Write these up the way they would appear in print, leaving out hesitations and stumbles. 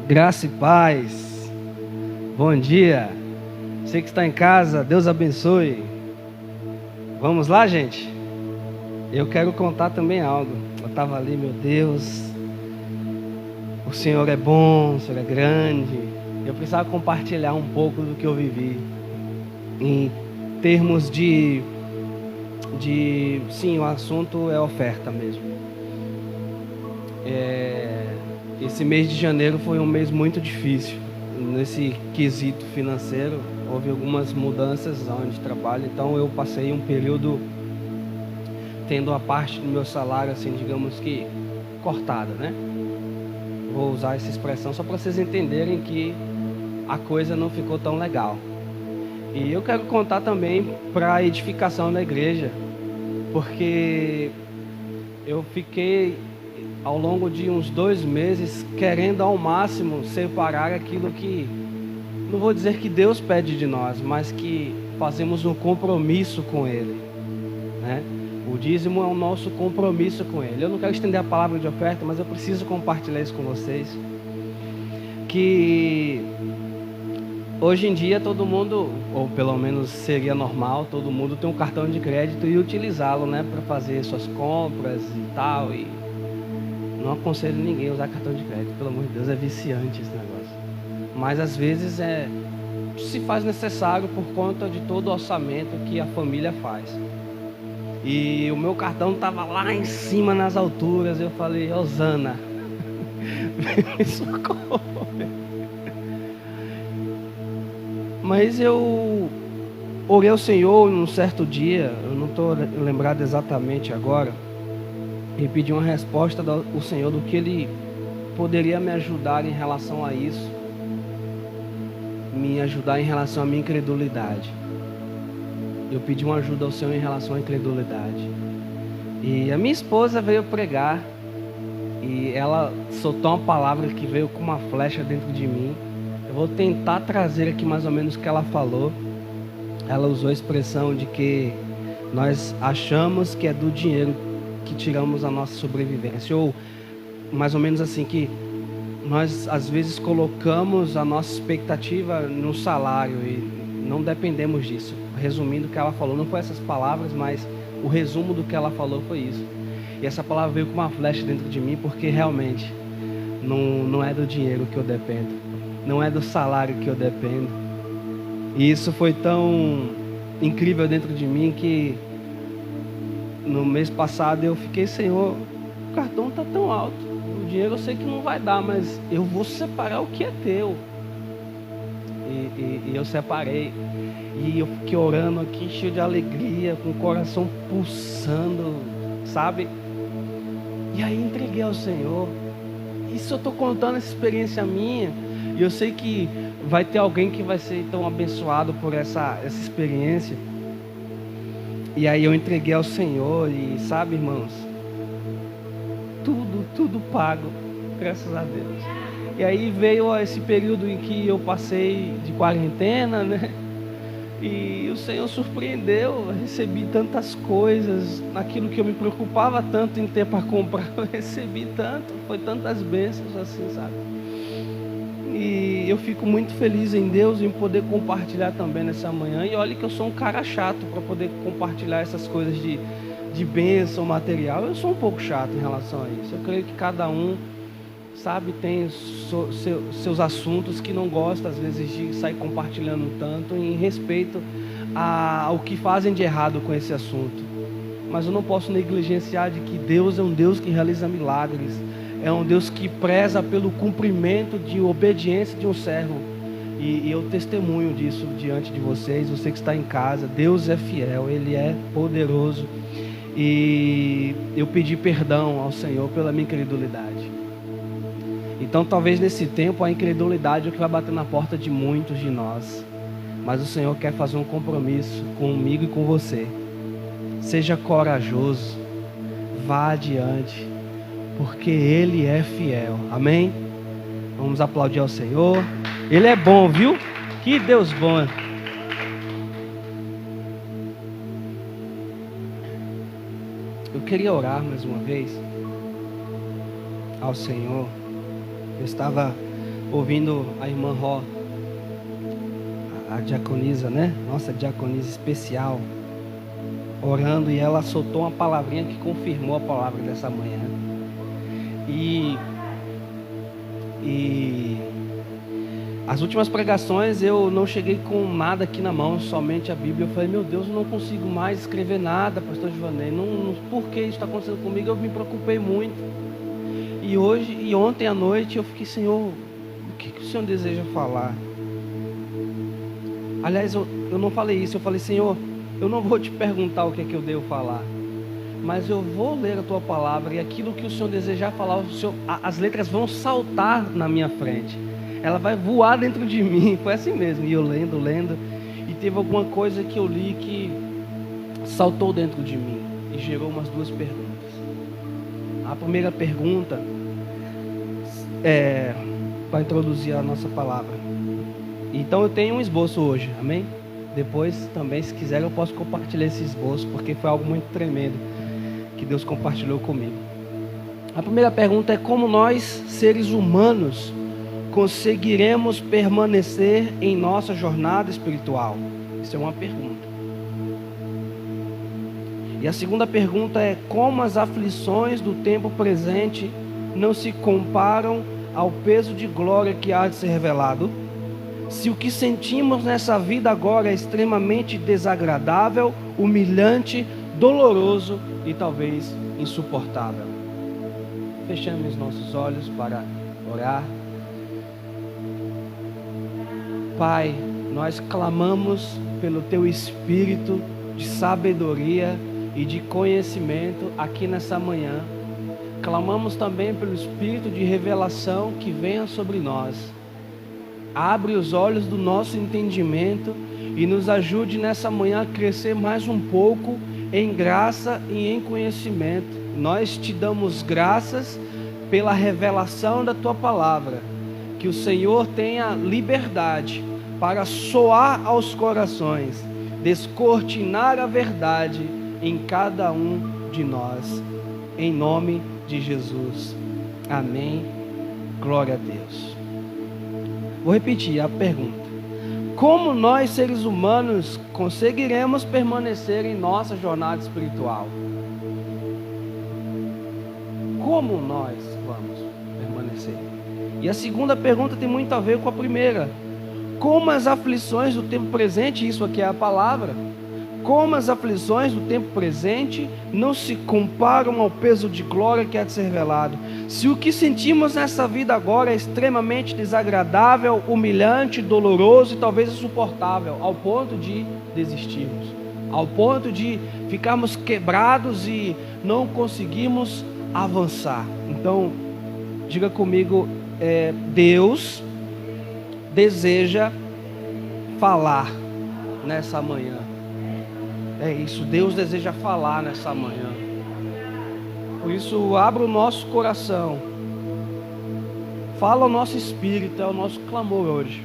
Graça e paz. Bom dia. Você que está em casa, Deus abençoe. Vamos lá, gente? Eu quero contar também algo. Eu estava ali, meu Deus. O Senhor é bom, o Senhor é grande. Eu precisava compartilhar um pouco do que eu vivi. Em termos de sim, o assunto é oferta mesmo. Esse mês de janeiro foi um mês muito difícil. Nesse quesito financeiro, houve algumas mudanças onde trabalho. Então eu passei um período tendo a parte do meu salário, assim, digamos que cortada, né? Vou usar essa expressão só para vocês entenderem que a coisa não ficou tão legal. E eu quero contar também para a edificação da igreja, porque eu fiquei ao longo de uns 2 meses querendo ao máximo separar aquilo que, não vou dizer que Deus pede de nós, mas que fazemos um compromisso com Ele, né? O dízimo é o nosso compromisso com Ele. Eu não quero estender a palavra de oferta, mas eu preciso compartilhar isso com vocês, que hoje em dia todo mundo, ou pelo menos seria normal, todo mundo tem um cartão de crédito e utilizá-lo, né, para fazer suas compras e tal. E não aconselho ninguém a usar cartão de crédito, pelo amor de Deus, é viciante esse negócio. Mas às vezes se faz necessário por conta de todo o orçamento que a família faz. E o meu cartão estava lá em cima nas alturas. Eu falei: Osana, me socorre. Mas eu orei ao Senhor num certo dia, eu não estou lembrado exatamente agora, e pedi uma resposta do Senhor do que Ele poderia me ajudar em relação a isso, me ajudar em relação à minha incredulidade. Eu pedi uma ajuda ao Senhor em relação à incredulidade. E a minha esposa veio pregar, e ela soltou uma palavra que veio com uma flecha dentro de mim. Eu vou tentar trazer aqui mais ou menos o que ela falou. Ela usou a expressão de que nós achamos que é do dinheiro que tiramos a nossa sobrevivência, ou mais ou menos assim, que nós às vezes colocamos a nossa expectativa no salário e não dependemos disso. Resumindo o que ela falou, não foi essas palavras, mas o resumo do que ela falou foi isso. E essa palavra veio com uma flecha dentro de mim, porque realmente não é do dinheiro que eu dependo, não é do salário que eu dependo. E isso foi tão incrível dentro de mim que no mês passado eu fiquei: Senhor, o cartão está tão alto, o dinheiro eu sei que não vai dar, mas eu vou separar o que é teu. E eu separei, e eu fiquei orando aqui cheio de alegria, com o coração pulsando, sabe? E aí entreguei ao Senhor. Isso eu estou contando essa experiência minha, e eu sei que vai ter alguém que vai ser tão abençoado por essa experiência. E aí eu entreguei ao Senhor, e sabe, irmãos, tudo pago, graças a Deus. E aí veio esse período em que eu passei de quarentena, né? E o Senhor surpreendeu, eu recebi tantas coisas, naquilo que eu me preocupava tanto em ter para comprar, eu recebi tanto, foi tantas bênçãos assim, sabe? E eu fico muito feliz em Deus em poder compartilhar também nessa manhã. E olha que eu sou um cara chato para poder compartilhar essas coisas de bênção material. Eu sou um pouco chato em relação a isso. Eu creio que cada um, sabe, tem seus assuntos que não gosta às vezes de sair compartilhando tanto, em respeito ao que fazem de errado com esse assunto. Mas eu não posso negligenciar de que Deus é um Deus que realiza milagres, é um Deus que preza pelo cumprimento de obediência de um servo. E eu testemunho disso diante de vocês, você que está em casa. Deus é fiel, Ele é poderoso. E eu pedi perdão ao Senhor pela minha incredulidade. Então talvez nesse tempo a incredulidade é o que vai bater na porta de muitos de nós. Mas o Senhor quer fazer um compromisso comigo e com você. Seja corajoso, vá adiante, porque Ele é fiel. Amém? Vamos aplaudir ao Senhor. Ele é bom, viu? Que Deus bom. Eu queria orar mais uma vez ao Senhor. Eu estava ouvindo a irmã Ró, a diaconisa, né? Nossa diaconisa especial, orando, e ela soltou uma palavrinha que confirmou a palavra dessa manhã. E as últimas pregações eu não cheguei com nada aqui na mão, somente a Bíblia. Eu falei, meu Deus, eu não consigo mais escrever nada, pastor Givanei. Por que isso está acontecendo comigo? Eu me preocupei muito. E ontem à noite eu fiquei, Senhor, o que o Senhor deseja falar? Aliás, eu não falei isso, eu falei, Senhor, eu não vou te perguntar o que é que eu devo falar, mas eu vou ler a tua palavra, e aquilo que o Senhor desejar falar, as letras vão saltar na minha frente, ela vai voar dentro de mim. Foi assim mesmo, e eu lendo, e teve alguma coisa que eu li que saltou dentro de mim, e gerou umas duas perguntas. A primeira pergunta é para introduzir a nossa palavra. Então eu tenho um esboço hoje, amém? Depois também, se quiser, eu posso compartilhar esse esboço, porque foi algo muito tremendo que Deus compartilhou comigo. A primeira pergunta é: como nós, seres humanos, conseguiremos permanecer em nossa jornada espiritual? Isso é uma pergunta. E a segunda pergunta é: como as aflições do tempo presente não se comparam ao peso de glória que há de ser revelado? Se o que sentimos nessa vida agora é extremamente desagradável, humilhante, doloroso e talvez insuportável. Fechamos nossos olhos para orar. Pai, nós clamamos pelo Teu Espírito de sabedoria e de conhecimento aqui nessa manhã. Clamamos também pelo Espírito de revelação que venha sobre nós. Abre os olhos do nosso entendimento e nos ajude nessa manhã a crescer mais um pouco em graça e em conhecimento. Nós te damos graças pela revelação da Tua palavra. Que o Senhor tenha liberdade para soar aos corações, descortinar a verdade em cada um de nós. Em nome de Jesus. Amém. Glória a Deus. Vou repetir a pergunta: como nós, seres humanos, conseguiremos permanecer em nossa jornada espiritual? Como nós vamos permanecer? E a segunda pergunta tem muito a ver com a primeira: como as aflições do tempo presente, isso aqui é a palavra, como as aflições do tempo presente não se comparam ao peso de glória que há de ser revelado? Se o que sentimos nessa vida agora é extremamente desagradável, humilhante, doloroso e talvez insuportável, ao ponto de desistirmos, ao ponto de ficarmos quebrados e não conseguimos avançar. Então, diga comigo, Deus deseja falar nessa manhã. É isso, Deus deseja falar nessa manhã. Por isso, abra o nosso coração, fala o nosso espírito, é o nosso clamor hoje.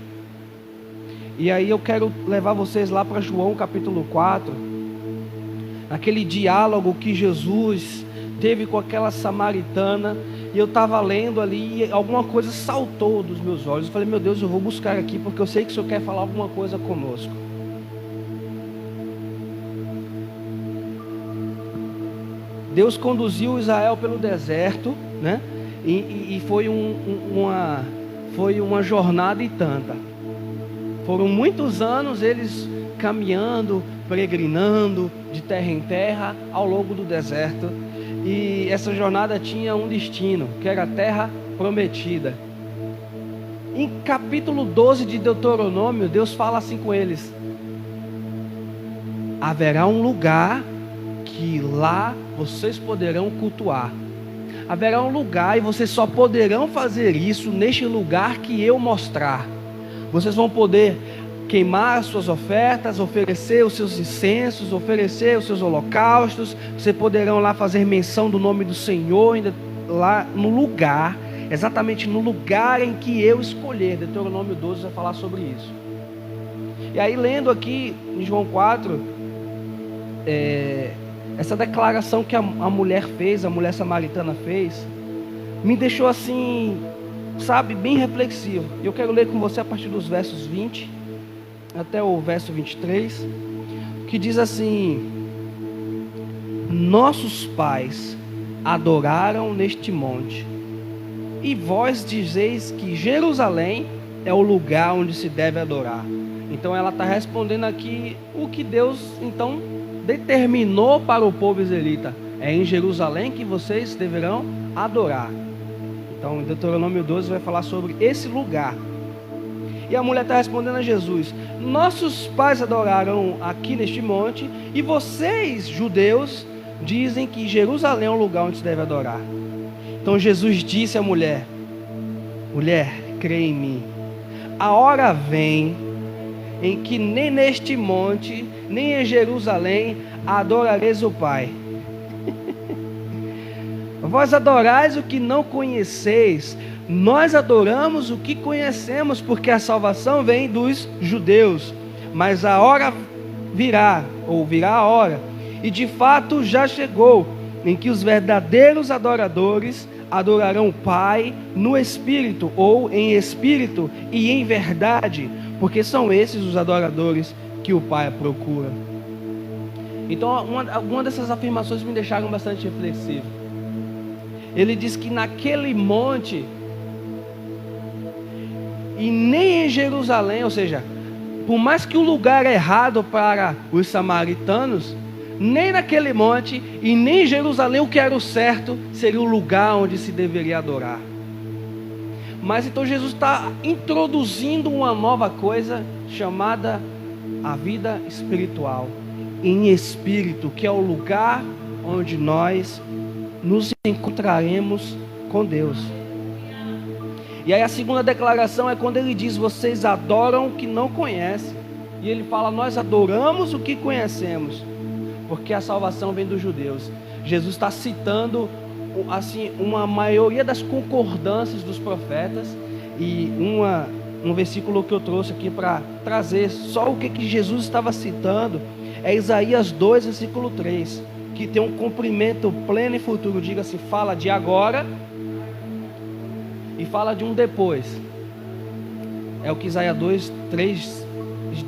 E aí eu quero levar vocês lá para João capítulo 4, aquele diálogo que Jesus teve com aquela samaritana. E eu estava lendo ali e alguma coisa saltou dos meus olhos. Eu falei, meu Deus, eu vou buscar aqui, porque eu sei que o Senhor quer falar alguma coisa conosco. Deus conduziu Israel pelo deserto, né? E foi uma jornada e tanta. Foram muitos anos eles caminhando, peregrinando de terra em terra ao longo do deserto. E essa jornada tinha um destino, que era a terra prometida. Em capítulo 12 de Deuteronômio, Deus fala assim com eles: haverá um lugar que lá vocês poderão cultuar. Haverá um lugar e vocês só poderão fazer isso neste lugar que eu mostrar. Vocês vão poder queimar as suas ofertas, oferecer os seus incensos, oferecer os seus holocaustos. Vocês poderão lá fazer menção do nome do Senhor, ainda lá no lugar, exatamente no lugar em que eu escolher. Deuteronômio 12 vai falar sobre isso. E aí, lendo aqui em João 4, essa declaração que a mulher fez, a mulher samaritana fez, me deixou assim sabe, bem reflexivo. Eu quero ler com você a partir dos versos 20 até o verso 23, que diz assim: nossos pais adoraram neste monte, e vós dizeis que Jerusalém é o lugar onde se deve adorar. Então ela está respondendo aqui o que Deus então determinou para o povo israelita: é em Jerusalém que vocês deverão adorar. Então em Deuteronômio 12 vai falar sobre esse lugar. E a mulher está respondendo a Jesus: nossos pais adoraram aqui neste monte, e vocês, judeus, dizem que Jerusalém é o lugar onde se deve adorar. Então Jesus disse à mulher: mulher, crê em mim, a hora vem em que nem neste monte, nem em Jerusalém adorareis o Pai. Vós adorais o que não conheceis, nós adoramos o que conhecemos, porque a salvação vem dos judeus. Mas a hora virá, ou virá a hora, e de fato já chegou, em que os verdadeiros adoradores adorarão o Pai no Espírito, ou em Espírito e em verdade, porque são esses os adoradores que o Pai procura. Então, alguma dessas afirmações me deixaram bastante reflexivo. Ele diz que naquele monte, e nem em Jerusalém, ou seja, por mais que o lugar errado para os samaritanos, nem naquele monte e nem em Jerusalém o que era o certo seria o lugar onde se deveria adorar. Mas então Jesus está introduzindo uma nova coisa chamada a vida espiritual, em espírito, que é o lugar onde nós nos encontraremos com Deus. E aí a segunda declaração é quando ele diz: vocês adoram o que não conhecem. E ele fala: nós adoramos o que conhecemos, porque a salvação vem dos judeus. Jesus está citando assim uma maioria das concordâncias dos profetas, e um versículo que eu trouxe aqui para trazer só o que Jesus estava citando é Isaías 2, versículo 3, que tem um cumprimento pleno e futuro. Diga-se, fala de agora e fala de um depois. É o que Isaías 2, 3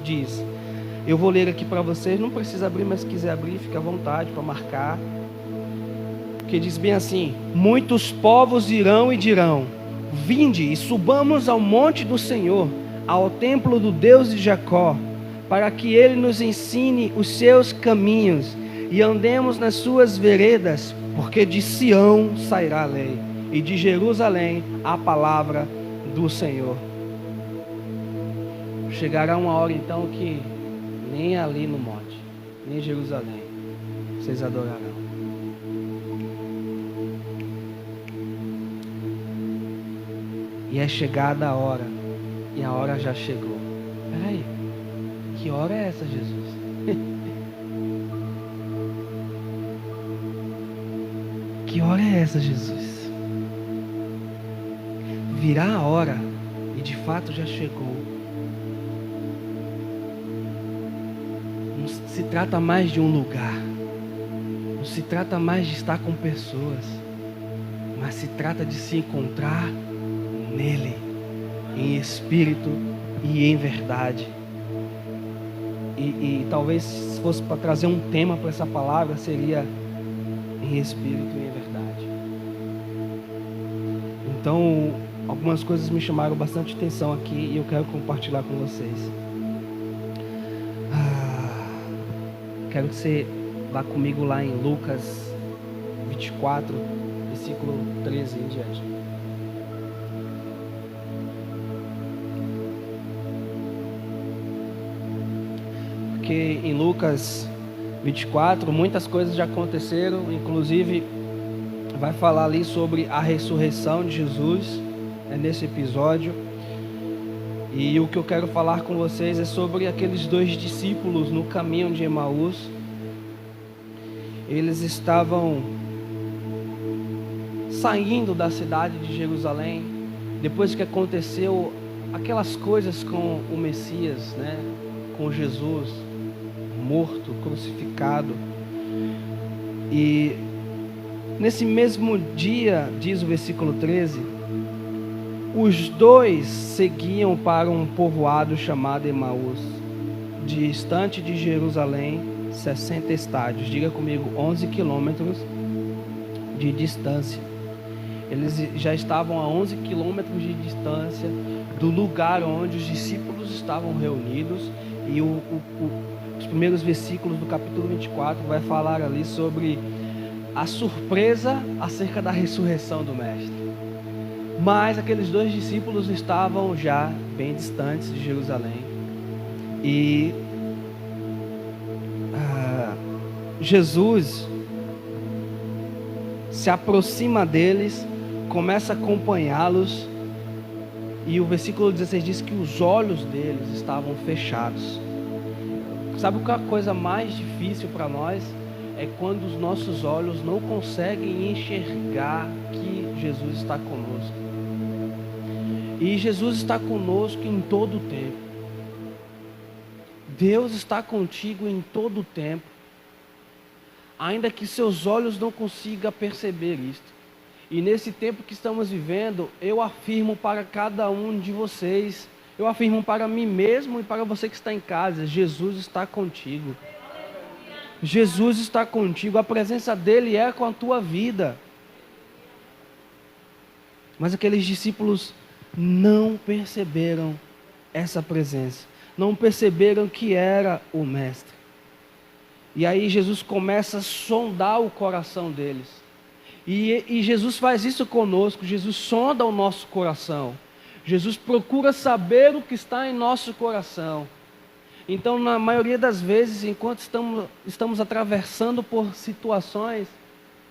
diz. Eu vou ler aqui para vocês, não precisa abrir, mas se quiser abrir, fica à vontade para marcar. Que diz bem assim: muitos povos irão e dirão: vinde e subamos ao monte do Senhor, ao templo do Deus de Jacó, para que ele nos ensine os seus caminhos e andemos nas suas veredas, porque de Sião sairá a lei, e de Jerusalém a palavra do Senhor. Chegará uma hora então que nem ali no monte, nem em Jerusalém vocês adorarão. E é chegada a hora, e a hora já chegou. Peraí, que hora é essa, Jesus? Que hora é essa, Jesus? Virá a hora, e de fato já chegou. Não se trata mais de um lugar, não se trata mais de estar com pessoas, mas se trata de se encontrar nele, em espírito e em verdade. E talvez se fosse para trazer um tema para essa palavra, seria em espírito e em verdade. Então, algumas coisas me chamaram bastante atenção aqui e eu quero compartilhar com vocês. Quero que você vá comigo lá em Lucas 24, versículo 13 em diante. Porque em Lucas 24 muitas coisas já aconteceram, inclusive vai falar ali sobre a ressurreição de Jesus, nesse episódio. E o que eu quero falar com vocês é sobre aqueles dois discípulos no caminho de Emaús. Eles estavam saindo da cidade de Jerusalém, depois que aconteceu aquelas coisas com o Messias, né? Com Jesus morto, crucificado. E nesse mesmo dia, diz o versículo 13, Os dois seguiam para um povoado chamado Emaús, distante de Jerusalém, 60 estádios. Diga comigo, 11 quilômetros de distância. Eles já estavam a 11 quilômetros de distância do lugar onde os discípulos estavam reunidos. E os primeiros versículos do capítulo 24 vai falar ali sobre a surpresa acerca da ressurreição do Mestre. Mas aqueles dois discípulos estavam já bem distantes de Jerusalém. E Jesus se aproxima deles, começa a acompanhá-los. E o versículo 16 diz que os olhos deles estavam fechados. Sabe qual é a coisa mais difícil para nós? É quando os nossos olhos não conseguem enxergar que Jesus está conosco. E Jesus está conosco em todo o tempo. Deus está contigo em todo o tempo. Ainda que seus olhos não consigam perceber isto. E nesse tempo que estamos vivendo, eu afirmo para cada um de vocês, eu afirmo para mim mesmo e para você que está em casa, Jesus está contigo. Jesus está contigo, a presença dele é com a tua vida. Mas aqueles discípulos não perceberam essa presença, não perceberam que era o Mestre. E aí Jesus começa a sondar o coração deles. E Jesus faz isso conosco. Jesus sonda o nosso coração. Jesus procura saber o que está em nosso coração. Então, na maioria das vezes, enquanto estamos atravessando por situações,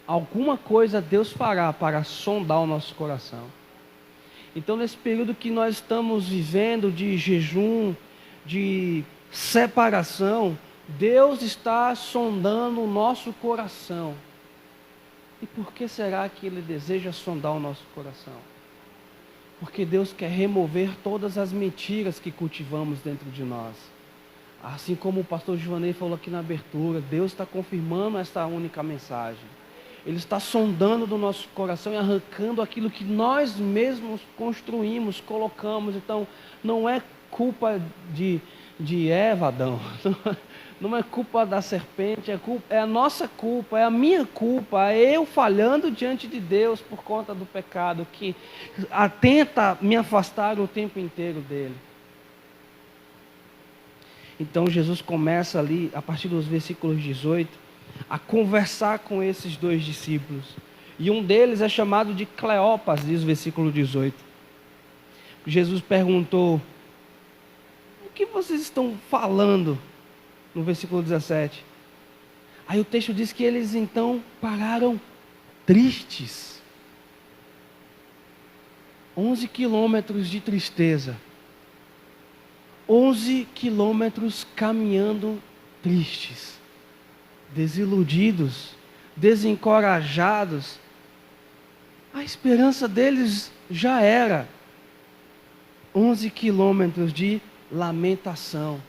alguma coisa Deus fará para sondar o nosso coração. Então, nesse período que nós estamos vivendo de jejum, de separação, Deus está sondando o nosso coração. E por que será que Ele deseja sondar o nosso coração? Porque Deus quer remover todas as mentiras que cultivamos dentro de nós. Assim como o pastor Givanei falou aqui na abertura, Deus está confirmando esta única mensagem. Ele está sondando do nosso coração e arrancando aquilo que nós mesmos construímos, colocamos. Então, não é culpa de Eva, Adão. Não é culpa da serpente, é a nossa culpa, é a minha culpa, é eu falhando diante de Deus por conta do pecado que tenta me afastar o tempo inteiro dele. Então Jesus começa ali, a partir dos versículos 18, a conversar com esses dois discípulos. E um deles é chamado de Cleopas, diz o versículo 18. Jesus perguntou: o que vocês estão falando? No versículo 17. Aí o texto diz que eles então pararam tristes. 11 quilômetros de tristeza. 11 quilômetros caminhando tristes, desiludidos, desencorajados. A esperança deles já era 11 quilômetros de lamentação.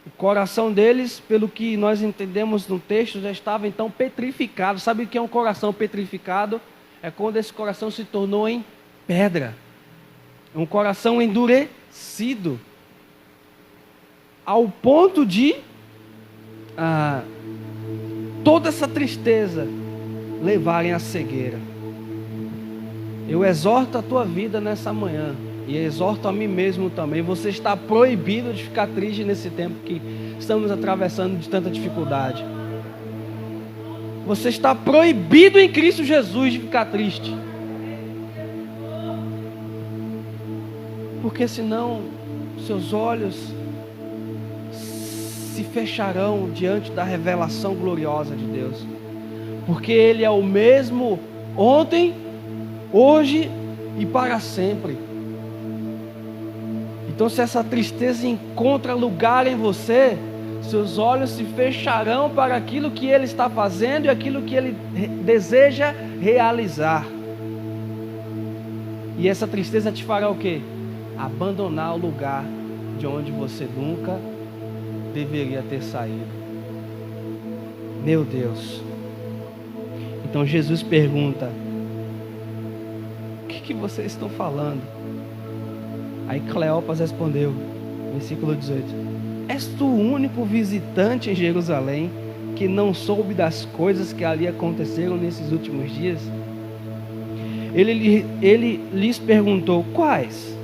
O coração deles, pelo que nós entendemos no texto, já estava então petrificado. Sabe o que é um coração petrificado? É quando esse coração se tornou em pedra. É um coração endurecido. Ao ponto de toda essa tristeza levarem à cegueira. Eu exorto a tua vida nessa manhã. E exorto a mim mesmo também. Você está proibido de ficar triste nesse tempo que estamos atravessando de tanta dificuldade. Você está proibido em Cristo Jesus de ficar triste. Porque senão seus olhos se fecharão diante da revelação gloriosa de Deus. Porque Ele é o mesmo ontem, hoje e para sempre. Então, se essa tristeza encontra lugar em você, seus olhos se fecharão para aquilo que Ele está fazendo e aquilo que Ele deseja realizar. E essa tristeza te fará o quê? Abandonar o lugar de onde você nunca deveria ter saído. Meu Deus. Então Jesus pergunta: que vocês estão falando? Aí Cleopas respondeu, versículo 18: És tu o único visitante em Jerusalém que não soube das coisas que ali aconteceram nesses últimos dias? Ele lhes perguntou: quais?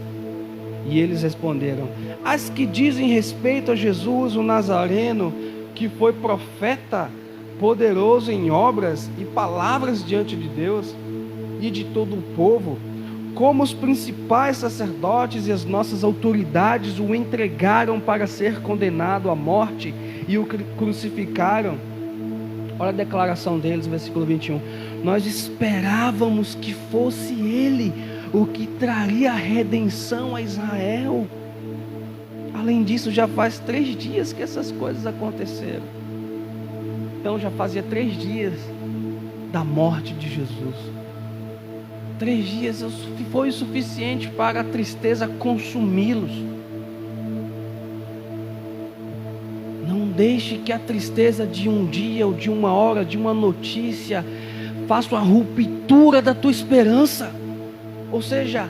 E eles responderam: as que dizem respeito a Jesus, o Nazareno, que foi profeta, poderoso em obras e palavras diante de Deus e de todo o povo, como os principais sacerdotes e as nossas autoridades o entregaram para ser condenado à morte e o crucificaram. Olha a declaração deles, versículo 21. Nós esperávamos que fosse ele o que traria a redenção a Israel. Além disso, já faz 3 dias que essas coisas aconteceram. Então já fazia 3 dias da morte de Jesus. 3 dias foi o suficiente para a tristeza consumi-los. Não deixe que a tristeza de um dia ou de uma hora, de uma notícia, faça a ruptura da tua esperança. Ou seja,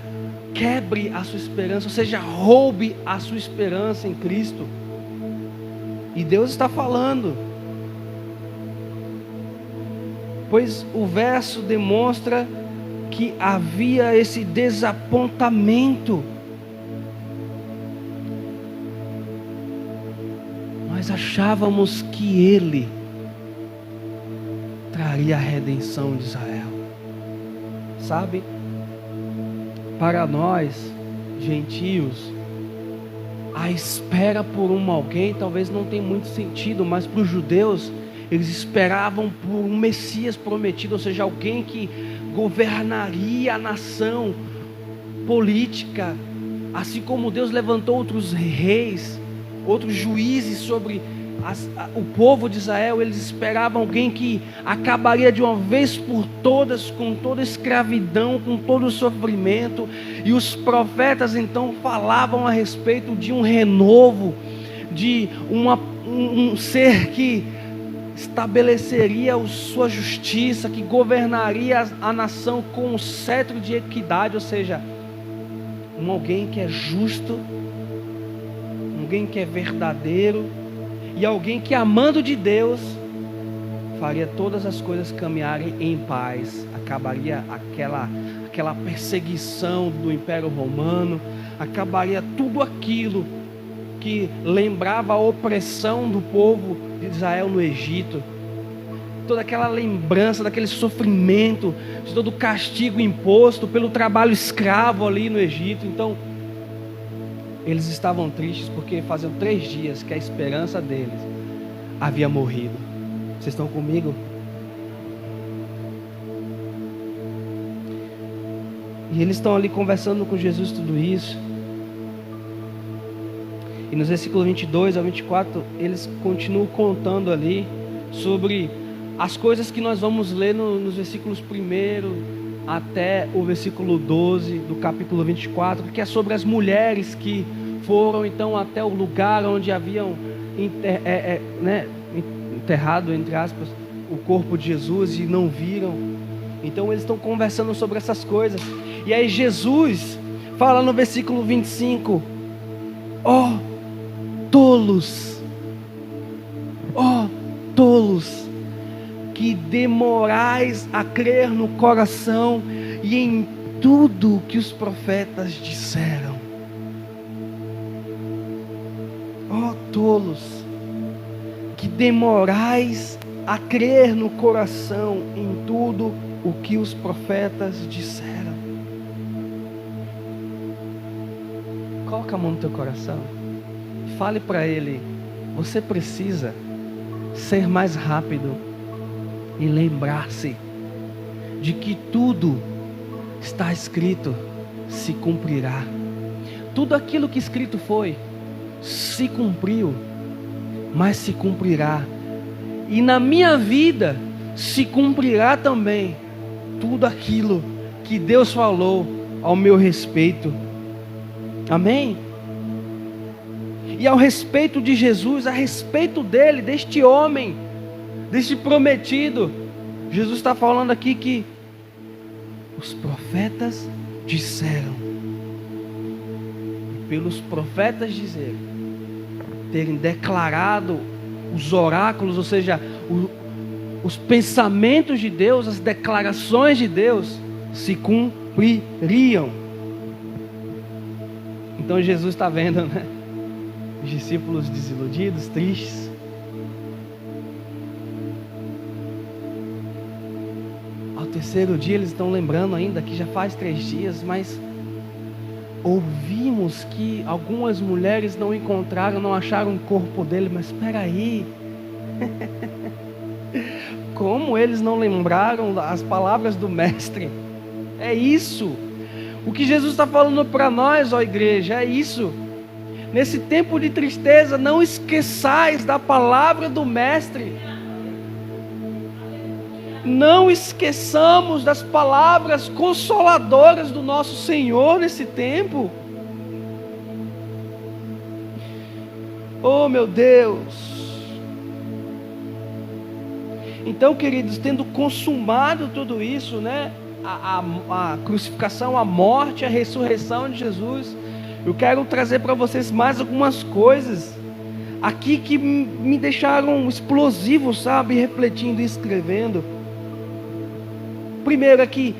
quebre a sua esperança, ou seja, roube a sua esperança em Cristo. E Deus está falando. Pois o verso demonstra que havia esse desapontamento. Nós achávamos que ele traria a redenção de Israel. Sabe? Para nós, gentios, a espera por alguém talvez não tenha muito sentido, mas para os judeus, eles esperavam por um Messias prometido, ou seja, alguém que governaria a nação política, assim como Deus levantou outros reis, outros juízes sobre o povo de Israel. Eles esperavam alguém que acabaria de uma vez por todas com toda a escravidão, com todo o sofrimento. E os profetas então falavam a respeito de um renovo, de um ser que estabeleceria a sua justiça, que governaria a nação com um cetro de equidade, ou seja, alguém que é justo, alguém que é verdadeiro, e alguém que, amando de Deus, faria todas as coisas caminharem em paz. Acabaria aquela perseguição do Império Romano, acabaria tudo aquilo que lembrava a opressão do povo de Israel no Egito, toda aquela lembrança daquele sofrimento, de todo o castigo imposto pelo trabalho escravo ali no Egito. Então eles estavam tristes porque faziam 3 dias que a esperança deles havia morrido. Vocês estão comigo? E eles estão ali conversando com Jesus tudo isso. E nos versículos 22 ao 24, eles continuam contando ali sobre as coisas que nós vamos ler nos versículos 1 até o versículo 12 do capítulo 24, que é sobre as mulheres que foram então até o lugar onde haviam enterrado, entre aspas, o corpo de Jesus e não viram. Então eles estão conversando sobre essas coisas. E aí Jesus fala no versículo 25: ó tolos, que demorais a crer no coração e em tudo que os profetas disseram. Ó tolos, que demorais a crer no coração em tudo o que os profetas disseram. Coloca a mão no teu coração. Fale para ele: você precisa ser mais rápido e lembrar-se de que tudo está escrito se cumprirá. Tudo aquilo que escrito foi, se cumpriu, mas se cumprirá. E na minha vida se cumprirá também tudo aquilo que Deus falou ao meu respeito. Amém? E ao respeito de Jesus, a respeito dele, deste homem, deste prometido, Jesus está falando aqui que os profetas disseram, e pelos profetas terem declarado os oráculos, ou seja, os pensamentos de Deus, as declarações de Deus se cumpririam. Então Jesus está vendo, né? Os discípulos desiludidos, tristes. Ao terceiro dia eles estão lembrando ainda que já faz 3 dias, mas ouvimos que algumas mulheres não encontraram, não acharam o corpo dele. Mas espera aí, como eles não lembraram as palavras do mestre? É isso o que Jesus está falando para nós, ó igreja, é isso. Nesse tempo de tristeza, não esqueçais da palavra do mestre. Não esqueçamos das palavras consoladoras do nosso Senhor nesse tempo. Oh meu Deus! Então, queridos, tendo consumado tudo isso, né? A crucificação, a morte, a ressurreição de Jesus, eu quero trazer para vocês mais algumas coisas aqui que me deixaram explosivo, sabe? Refletindo e escrevendo. Primeiro aqui,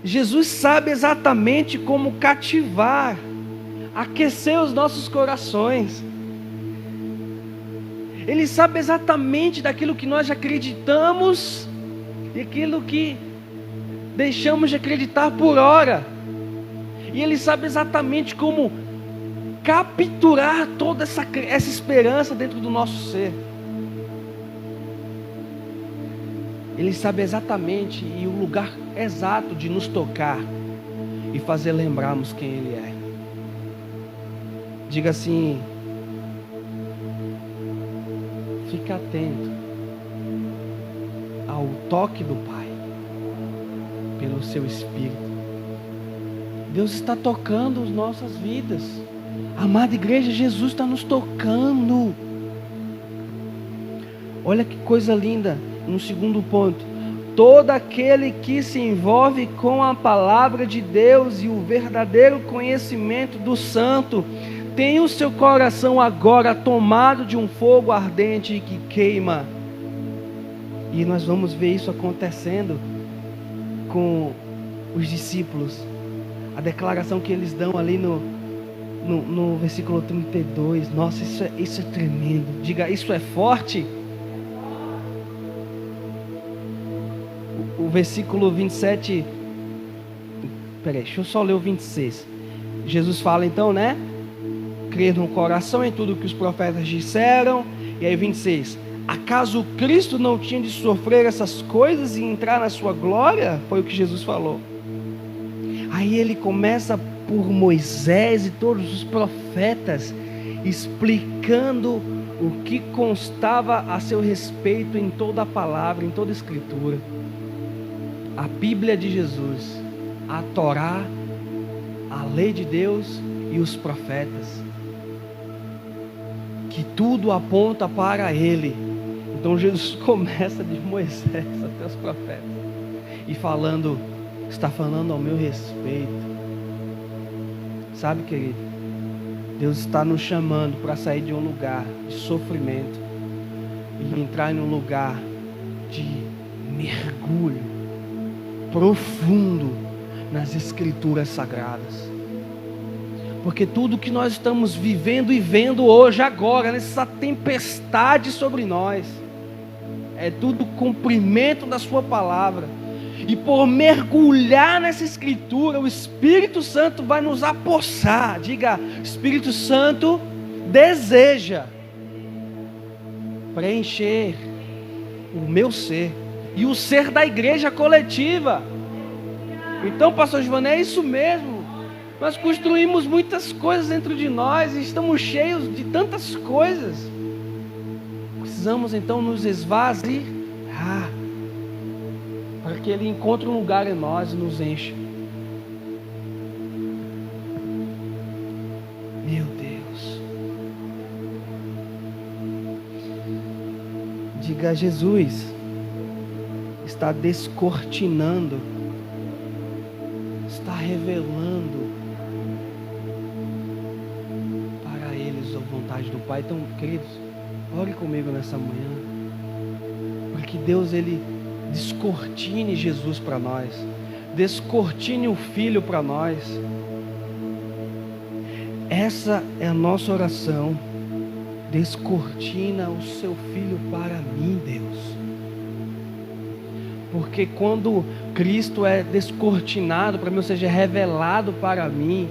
Jesus sabe exatamente como cativar, aquecer os nossos corações. Ele sabe exatamente daquilo que nós acreditamos e aquilo que deixamos de acreditar por hora. E Ele sabe exatamente como capturar toda essa esperança dentro do nosso ser. Ele sabe exatamente e o lugar exato de nos tocar e fazer lembrarmos quem Ele é. Diga assim: fica atento ao toque do Pai pelo seu Espírito. Deus está tocando as nossas vidas. Amada igreja, Jesus está nos tocando. Olha que coisa linda. No segundo ponto, todo aquele que se envolve com a palavra de Deus e o verdadeiro conhecimento do Santo tem o seu coração agora tomado de um fogo ardente que queima. E nós vamos ver isso acontecendo com os discípulos. A declaração que eles dão ali no versículo 32. Nossa, isso é tremendo. Diga, isso é forte. O versículo 27. Peraí, deixa eu só ler o 26. Jesus fala então, né? Crer no coração em tudo que os profetas disseram. E aí 26. Acaso Cristo não tinha de sofrer essas coisas e entrar na sua glória? Foi o que Jesus falou. Aí ele começa por Moisés e todos os profetas, explicando o que constava a seu respeito em toda a palavra, em toda a escritura. A Bíblia de Jesus, a Torá, a lei de Deus e os profetas, que tudo aponta para Ele. Então Jesus começa de Moisés até os profetas, e está falando ao meu respeito. Sabe, querido, Deus está nos chamando para sair de um lugar de sofrimento e entrar em um lugar de mergulho profundo nas Escrituras Sagradas. Porque tudo que nós estamos vivendo e vendo hoje, agora, nessa tempestade sobre nós, é tudo cumprimento da sua palavra. E por mergulhar nessa Escritura, o Espírito Santo vai nos apossar. Diga, Espírito Santo deseja preencher o meu ser e o ser da igreja coletiva. Então, pastor Giovanni, é isso mesmo. Nós construímos muitas coisas dentro de nós e estamos cheios de tantas coisas. Precisamos então nos esvaziar para que Ele encontre um lugar em nós e nos encha. Meu Deus. Diga, Jesus está descortinando, está revelando para eles a vontade do Pai. Então, queridos, ore comigo nessa manhã, para que Deus, Ele descortine Jesus para nós, descortine o Filho para nós. Essa é a nossa oração. Descortina o seu Filho para mim, Deus. Porque quando Cristo é descortinado para mim, ou seja, revelado para mim,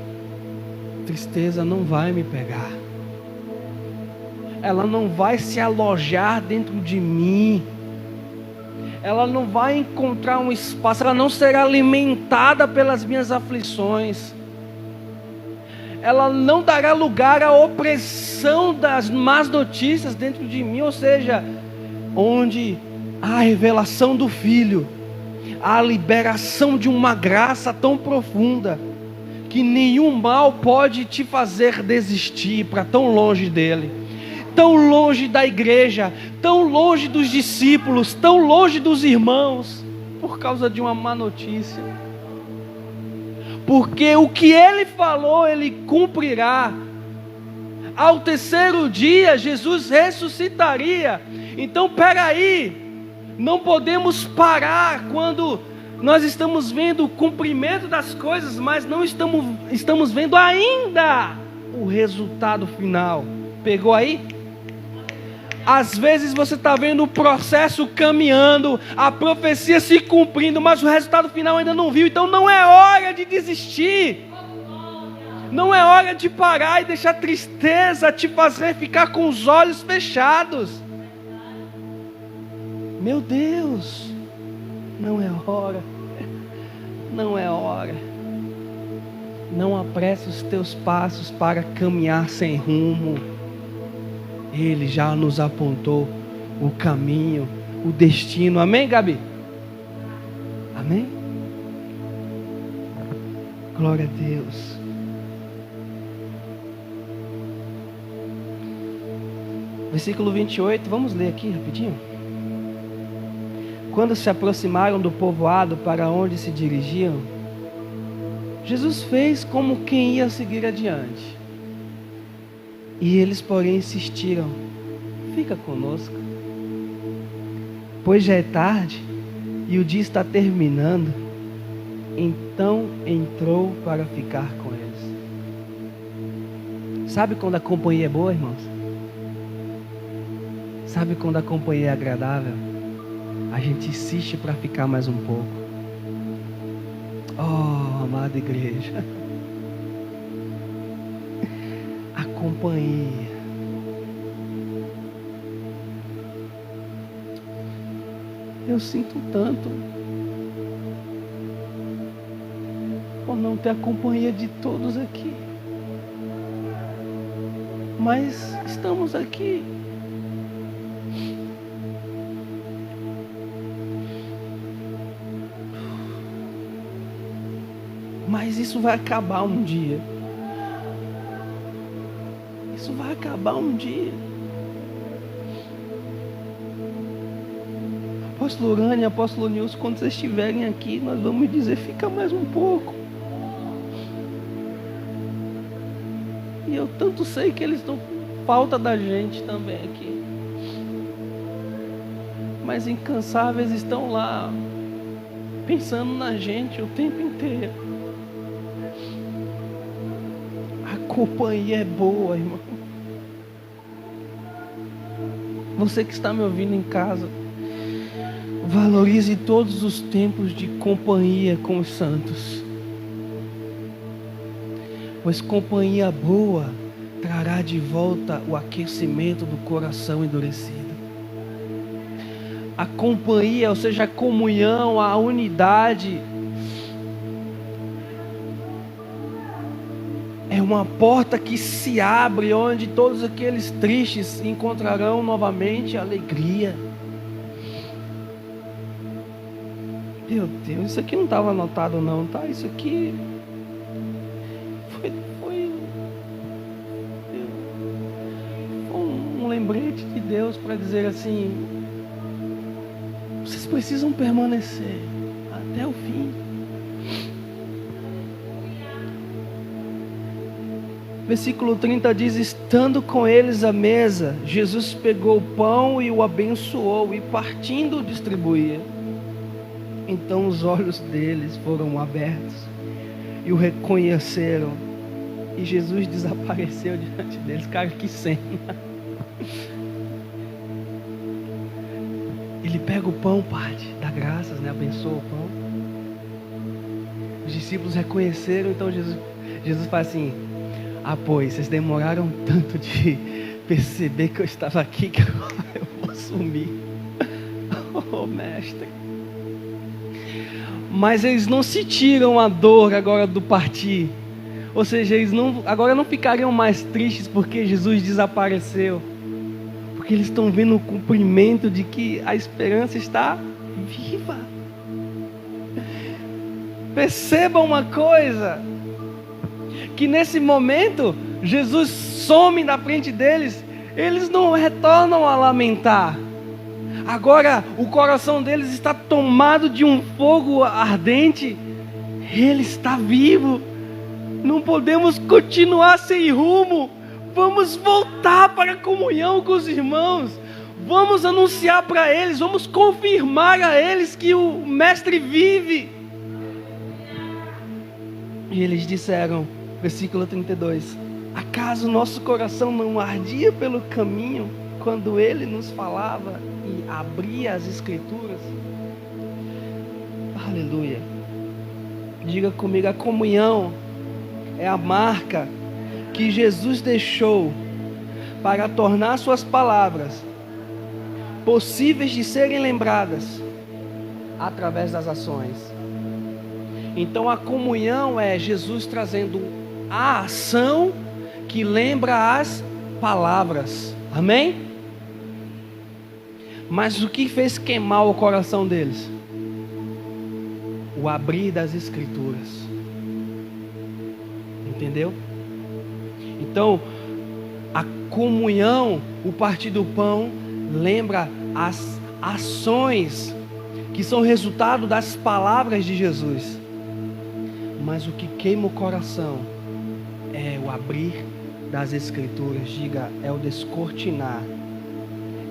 tristeza não vai me pegar. Ela não vai se alojar dentro de mim. Ela não vai encontrar um espaço, ela não será alimentada pelas minhas aflições. Ela não dará lugar à opressão das más notícias dentro de mim, ou seja, onde há a revelação do Filho, há a liberação de uma graça tão profunda, que nenhum mal pode te fazer desistir para tão longe dele, tão longe da igreja, tão longe dos discípulos, tão longe dos irmãos, por causa de uma má notícia. Porque o que ele falou, ele cumprirá. Ao terceiro dia, Jesus ressuscitaria. Então, peraí, não podemos parar quando nós estamos vendo o cumprimento das coisas, mas não estamos vendo ainda o resultado final. Pegou aí? Às vezes você está vendo o processo caminhando, a profecia se cumprindo, mas o resultado final ainda não viu. Então não é hora de desistir. Não é hora de parar e deixar a tristeza te fazer ficar com os olhos fechados. Meu Deus, não é hora. Não é hora. Não apresse os teus passos para caminhar sem rumo. Ele já nos apontou o caminho, o destino. Amém, Gabi? Amém? Glória a Deus. Versículo 28, vamos ler aqui rapidinho. Quando se aproximaram do povoado para onde se dirigiam, Jesus fez como quem ia seguir adiante. E eles, porém, insistiram: fica conosco, pois já é tarde e o dia está terminando. Então entrou para ficar com eles. Sabe quando a companhia é boa, irmãos? Sabe quando a companhia é agradável? A gente insiste para ficar mais um pouco. Oh, amada igreja, a companhia. Eu sinto tanto por não ter a companhia de todos aqui, mas estamos aqui. Mas isso vai acabar um dia. Isso vai acabar um dia. Apóstolo Urânia, Apóstolo Nilson, quando vocês estiverem aqui, nós vamos dizer: fica mais um pouco. E eu tanto sei que eles estão com falta da gente também aqui. Mas incansáveis estão lá, pensando na gente o tempo inteiro. A companhia é boa, irmão. Você que está me ouvindo em casa, valorize todos os tempos de companhia com os santos, pois companhia boa trará de volta o aquecimento do coração endurecido. A companhia, ou seja, a comunhão, a unidade, é uma porta que se abre, onde todos aqueles tristes encontrarão novamente alegria. Meu Deus, isso aqui não estava anotado não, tá? Isso aqui foi um lembrete de Deus para dizer assim: vocês precisam permanecer até o fim. Versículo 30 diz: estando com eles à mesa, Jesus pegou o pão e o abençoou, e partindo distribuía. Então os olhos deles foram abertos e o reconheceram, e Jesus desapareceu diante deles. Cara, que cena! Ele pega o pão, parte, dá graças, né? Abençoa o pão. Os discípulos reconheceram, então Jesus faz assim: ah, pois, vocês demoraram tanto de perceber que eu estava aqui, que agora eu vou sumir. Oh, mestre. Mas eles não sentiram a dor agora do partir. Ou seja, eles agora não ficariam mais tristes porque Jesus desapareceu. Porque eles estão vendo o cumprimento de que a esperança está viva. Perceba uma coisa, que nesse momento Jesus some na frente deles. Eles não retornam a lamentar. Agora o coração deles está tomado de um fogo ardente. Ele está vivo. Não podemos continuar sem rumo. Vamos voltar para a comunhão com os irmãos. Vamos anunciar para eles, vamos confirmar a eles que o Mestre vive. E eles disseram, versículo 32: acaso nosso coração não ardia pelo caminho, quando ele nos falava e abria as Escrituras? Aleluia. Diga comigo: a comunhão é a marca que Jesus deixou para tornar suas palavras possíveis de serem lembradas através das ações. Então a comunhão é Jesus trazendo a ação que lembra as palavras. Amém? Mas o que fez queimar o coração deles? O abrir das Escrituras. Entendeu? Então, a comunhão, o partir do pão, lembra as ações que são resultado das palavras de Jesus. Mas o que queima o coração é o abrir das Escrituras. Diga, é o descortinar,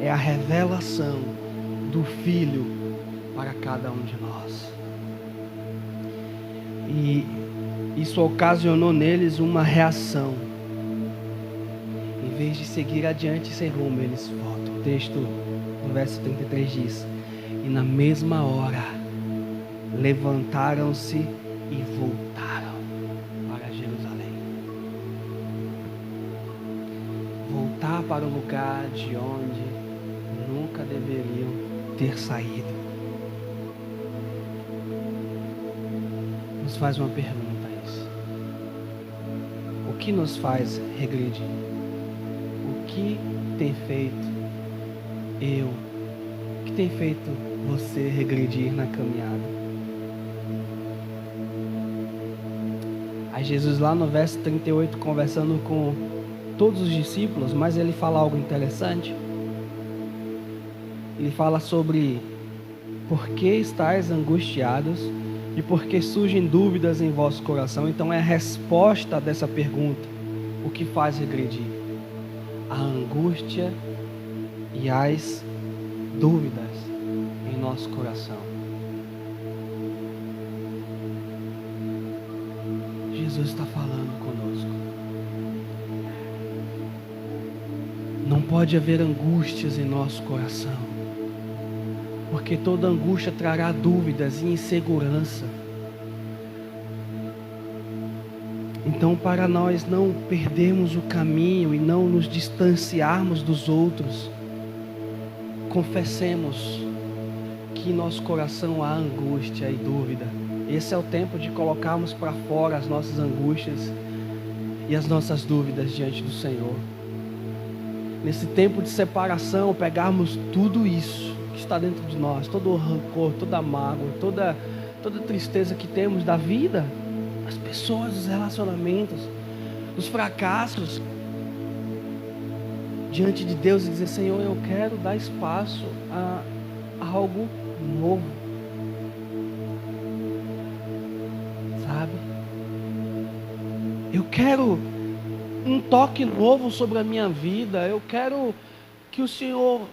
é a revelação do Filho para cada um de nós. E isso ocasionou neles uma reação. Em vez de seguir adiante sem rumo, eles voltam. O texto no verso 33 diz: e na mesma hora levantaram-se e voltaram para Jerusalém. Voltar para o lugar de onde nunca deveriam ter saído. Nos faz uma pergunta isso: o que nos faz regredir? O que tem feito o que tem feito você regredir na caminhada? Aí Jesus lá no verso 38, conversando com todos os discípulos, mas ele fala algo interessante. Ele fala sobre por que estáis angustiados e por que surgem dúvidas em vosso coração. Então é a resposta dessa pergunta: o que faz regredir? A angústia e as dúvidas em nosso coração. Jesus está falando conosco. Não pode haver angústias em nosso coração, porque toda angústia trará dúvidas e insegurança. Então, para nós não perdermos o caminho e não nos distanciarmos dos outros, confessemos que em nosso coração há angústia e dúvida. Esse é o tempo de colocarmos para fora as nossas angústias e as nossas dúvidas diante do Senhor. Nesse tempo de separação, pegarmos tudo isso que está dentro de nós, todo o rancor, toda a mágoa, toda a tristeza que temos da vida, das pessoas, dos relacionamentos, dos fracassos, diante de Deus e dizer: Senhor, eu quero dar espaço a algo novo. Sabe? Eu quero um toque novo sobre a minha vida. Eu quero que o Senhor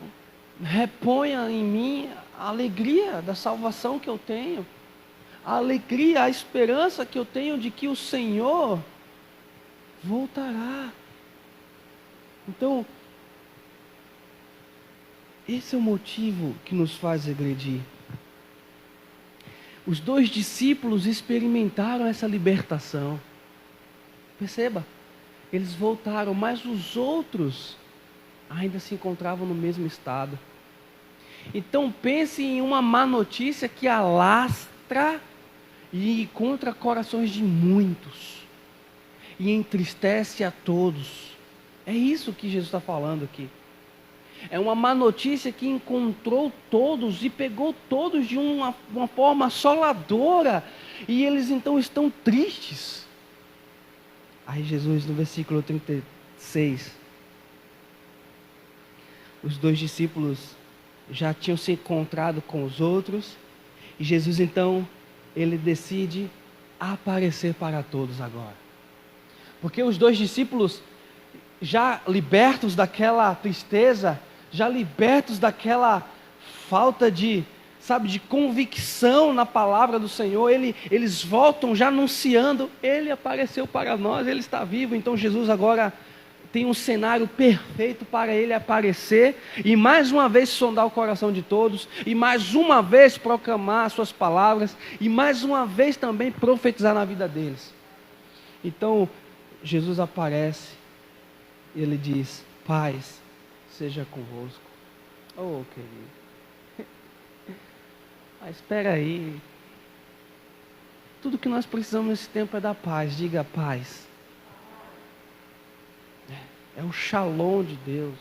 reponha em mim a alegria da salvação que eu tenho, a alegria, a esperança que eu tenho de que o Senhor voltará. Então, esse é o motivo que nos faz regredir. Os 2 discípulos experimentaram essa libertação. Perceba, eles voltaram, mas os outros ainda se encontravam no mesmo estado. Então pense em uma má notícia que alastra e encontra corações de muitos e entristece a todos. É isso que Jesus está falando aqui. É uma má notícia que encontrou todos e pegou todos de uma forma assoladora, e eles então estão tristes. Aí Jesus, no versículo 36, os 2 discípulos já tinham se encontrado com os outros, e Jesus então, ele decide aparecer para todos agora. Porque os 2 discípulos, já libertos daquela tristeza, já libertos daquela falta de convicção na palavra do Senhor, eles voltam já anunciando: Ele apareceu para nós, Ele está vivo. Então Jesus agora tem um cenário perfeito para Ele aparecer, e mais uma vez sondar o coração de todos, e mais uma vez proclamar as suas palavras, e mais uma vez também profetizar na vida deles. Então Jesus aparece, ele diz: paz seja convosco. Oh, querido, mas espera aí, tudo que nós precisamos nesse tempo é da paz. Diga: paz. É o shalom de Deus.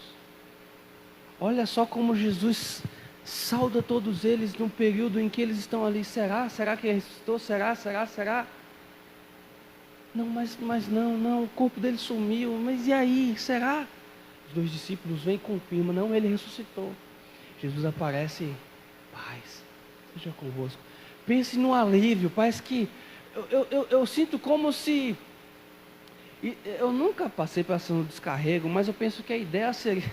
Olha só como Jesus sauda todos eles num período em que eles estão ali. Será que ele ressuscitou? Será? Não, mas não, o corpo dele sumiu. Mas e aí, será? Os 2 discípulos vêm e confirmam: não, ele ressuscitou. Jesus aparece: paz seja convosco. Pense no alívio. Parece que eu sinto como se... Eu nunca passei por esse descarrego, mas eu penso que a ideia seria...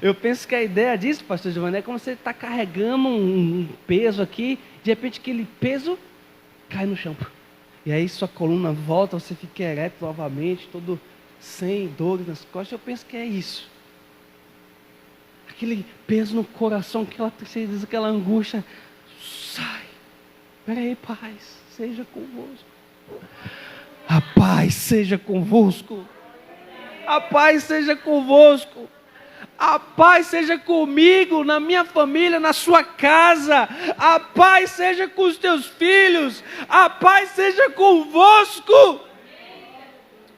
eu penso que a ideia disso, pastor Giovanni, é como você está carregando um peso aqui, de repente aquele peso cai no chão. E aí sua coluna volta, você fica ereto novamente, todo sem dores nas costas. Eu penso que é isso. Aquele peso no coração, aquela tristeza, aquela angústia, sai. Peraí, paz seja convosco. A paz seja convosco. A paz seja convosco. A paz seja comigo, na minha família, na sua casa. A paz seja com os teus filhos. A paz seja convosco.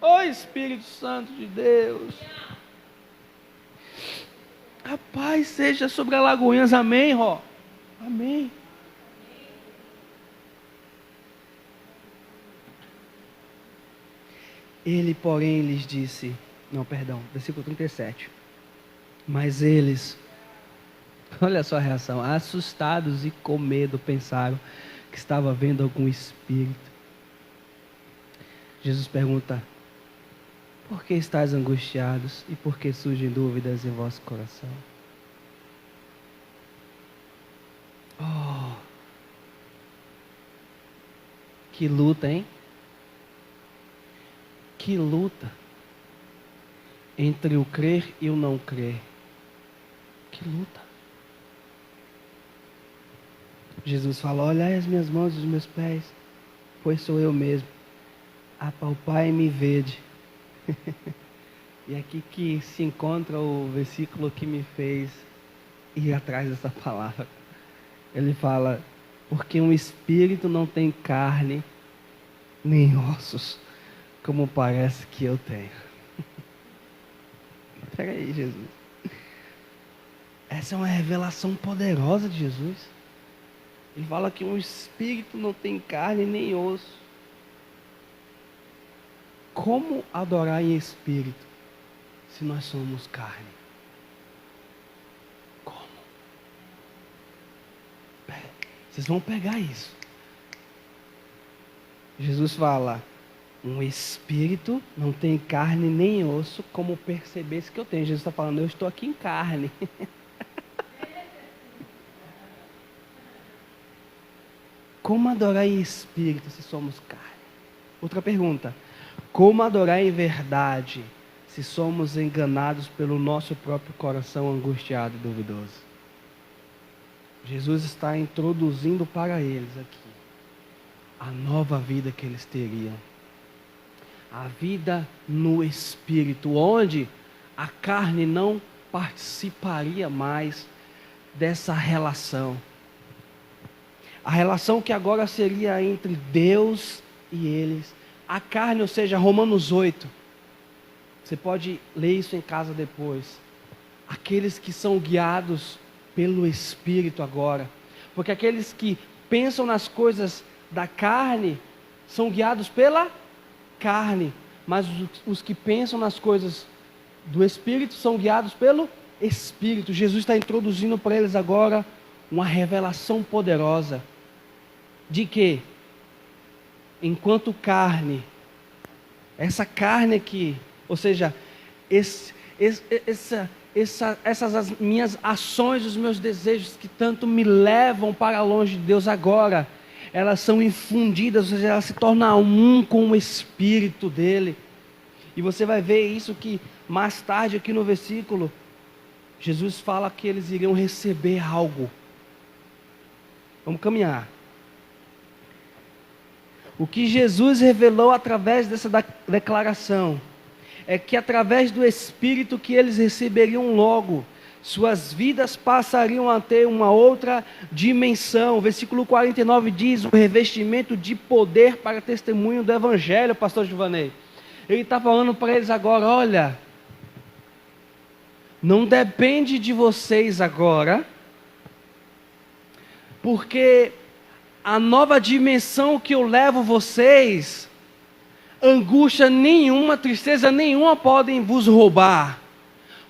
Ó Espírito Santo de Deus. A paz seja sobre Alagoinhas. Amém, Ró? Amém. Ele, porém, lhes disse... versículo 37. Mas eles, olha só a reação, assustados e com medo, pensaram que estava vendo algum espírito. Jesus pergunta: por que estáis angustiados e por que surgem dúvidas em vosso coração? Oh, que luta, hein? Que luta entre o crer e o não crer. Que luta. Jesus fala: olhai as minhas mãos e os meus pés, pois sou eu mesmo. Apalpai e me vede. E aqui que se encontra o versículo que me fez ir atrás dessa palavra. Ele fala: porque um espírito não tem carne nem ossos, como parece que eu tenho. Pega aí, Jesus. Essa é uma revelação poderosa de Jesus. Ele fala que um espírito não tem carne nem osso. Como adorar em espírito se nós somos carne? Como? Vocês vão pegar isso. Jesus fala: Um espírito não tem carne nem osso, como percebesse que eu tenho. Jesus está falando, eu estou aqui em carne. Como adorar em espírito se somos carne? Outra pergunta. Como adorar em verdade se somos enganados pelo nosso próprio coração angustiado e duvidoso? Jesus está introduzindo para eles aqui a nova vida que eles teriam. A vida no Espírito, onde a carne não participaria mais dessa relação. A relação que agora seria entre Deus e eles. A carne, ou seja, Romanos 8. Você pode ler isso em casa depois. Aqueles que são guiados pelo Espírito agora. Porque aqueles que pensam nas coisas da carne são guiados pela carne, mas os que pensam nas coisas do Espírito são guiados pelo Espírito. Jesus está introduzindo para eles agora uma revelação poderosa de que, enquanto carne, essa carne aqui, ou seja, essas as minhas ações, os meus desejos que tanto me levam para longe de Deus agora, elas são infundidas, ou seja, elas se tornam um com o Espírito dele. E você vai ver isso que mais tarde aqui no versículo, Jesus fala que eles iriam receber algo. Vamos caminhar. O que Jesus revelou através dessa declaração é que através do Espírito que eles receberiam logo, suas vidas passariam a ter uma outra dimensão. O versículo 49 diz, o revestimento de poder para testemunho do Evangelho, pastor Givanei. Ele está falando para eles agora, olha, não depende de vocês agora, porque a nova dimensão que eu levo vocês, angústia nenhuma, tristeza nenhuma podem vos roubar.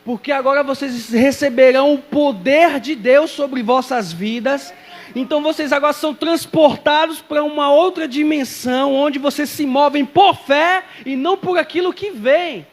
Porque agora vocês receberão o poder de Deus sobre vossas vidas. Então vocês agora são transportados para uma outra dimensão, onde vocês se movem por fé e não por aquilo que vem.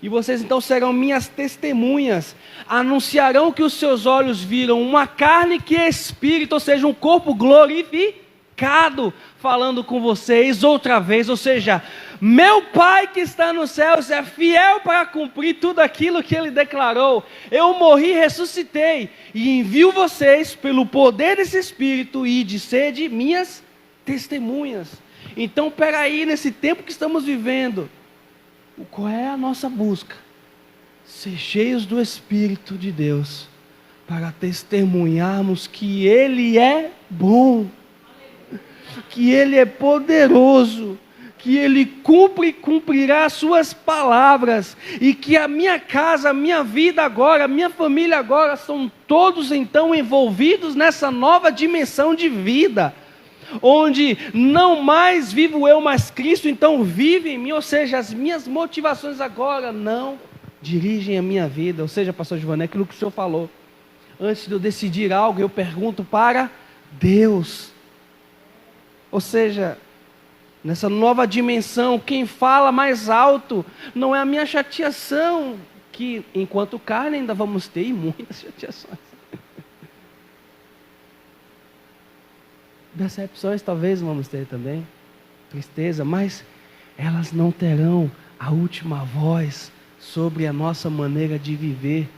E vocês então serão minhas testemunhas, anunciarão que os seus olhos viram uma carne que é espírito, ou seja, um corpo glorificado, falando com vocês outra vez, ou seja, meu Pai que está nos céus é fiel para cumprir tudo aquilo que Ele declarou. Eu morri, ressuscitei e envio vocês pelo poder desse Espírito e de sede minhas testemunhas. Então, peraí, nesse tempo que estamos vivendo, qual é a nossa busca? Ser cheios do Espírito de Deus, para testemunharmos que Ele é bom, que Ele é poderoso, que Ele cumpre e cumprirá as suas palavras, e que a minha casa, a minha vida agora, a minha família agora, são todos então envolvidos nessa nova dimensão de vida, onde não mais vivo eu, mas Cristo então vive em mim, ou seja, as minhas motivações agora não dirigem a minha vida, ou seja, pastor Giovanni, aquilo que o senhor falou, antes de eu decidir algo, eu pergunto para Deus, ou seja, nessa nova dimensão, quem fala mais alto não é a minha chateação, que enquanto carne ainda vamos ter e muitas chateações. Decepções talvez vamos ter também, tristeza, mas elas não terão a última voz sobre a nossa maneira de viver,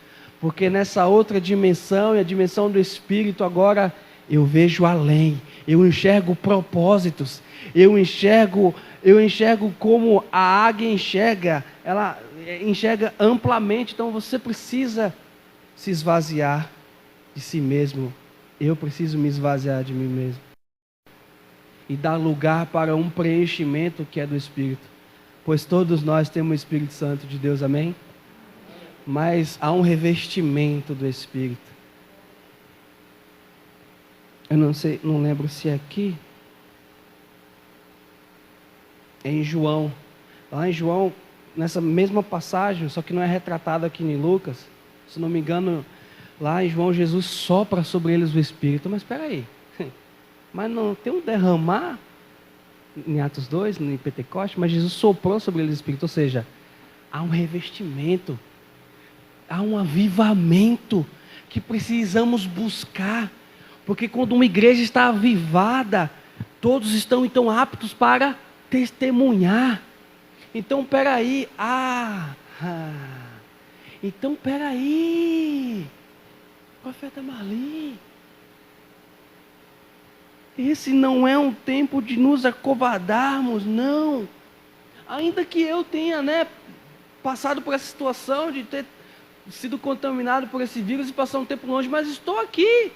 porque nessa outra dimensão, e a dimensão do Espírito, agora eu vejo além, eu enxergo propósitos, eu enxergo como a águia enxerga, ela enxerga amplamente. Então você precisa se esvaziar de si mesmo, eu preciso me esvaziar de mim mesmo, e dar lugar para um preenchimento que é do Espírito, pois todos nós temos o Espírito Santo de Deus, amém? Mas há um revestimento do Espírito. Eu não sei, não lembro se é aqui, é em João, lá em João, nessa mesma passagem, só que não é retratado aqui em Lucas, se não me engano, lá em João Jesus sopra sobre eles o Espírito. Mas espera aí, mas não tem um derramar? em Atos 2, em Pentecoste, mas Jesus soprou sobre eles o Espírito, ou seja, há um revestimento, há um avivamento que precisamos buscar, porque quando uma igreja está avivada, todos estão então aptos para testemunhar. Então, peraí, então peraí, profeta Marli, esse não é um tempo de nos acovardarmos, não. Ainda que eu tenha, passado por essa situação de ter sido contaminado por esse vírus e passar um tempo longe, mas estou aqui.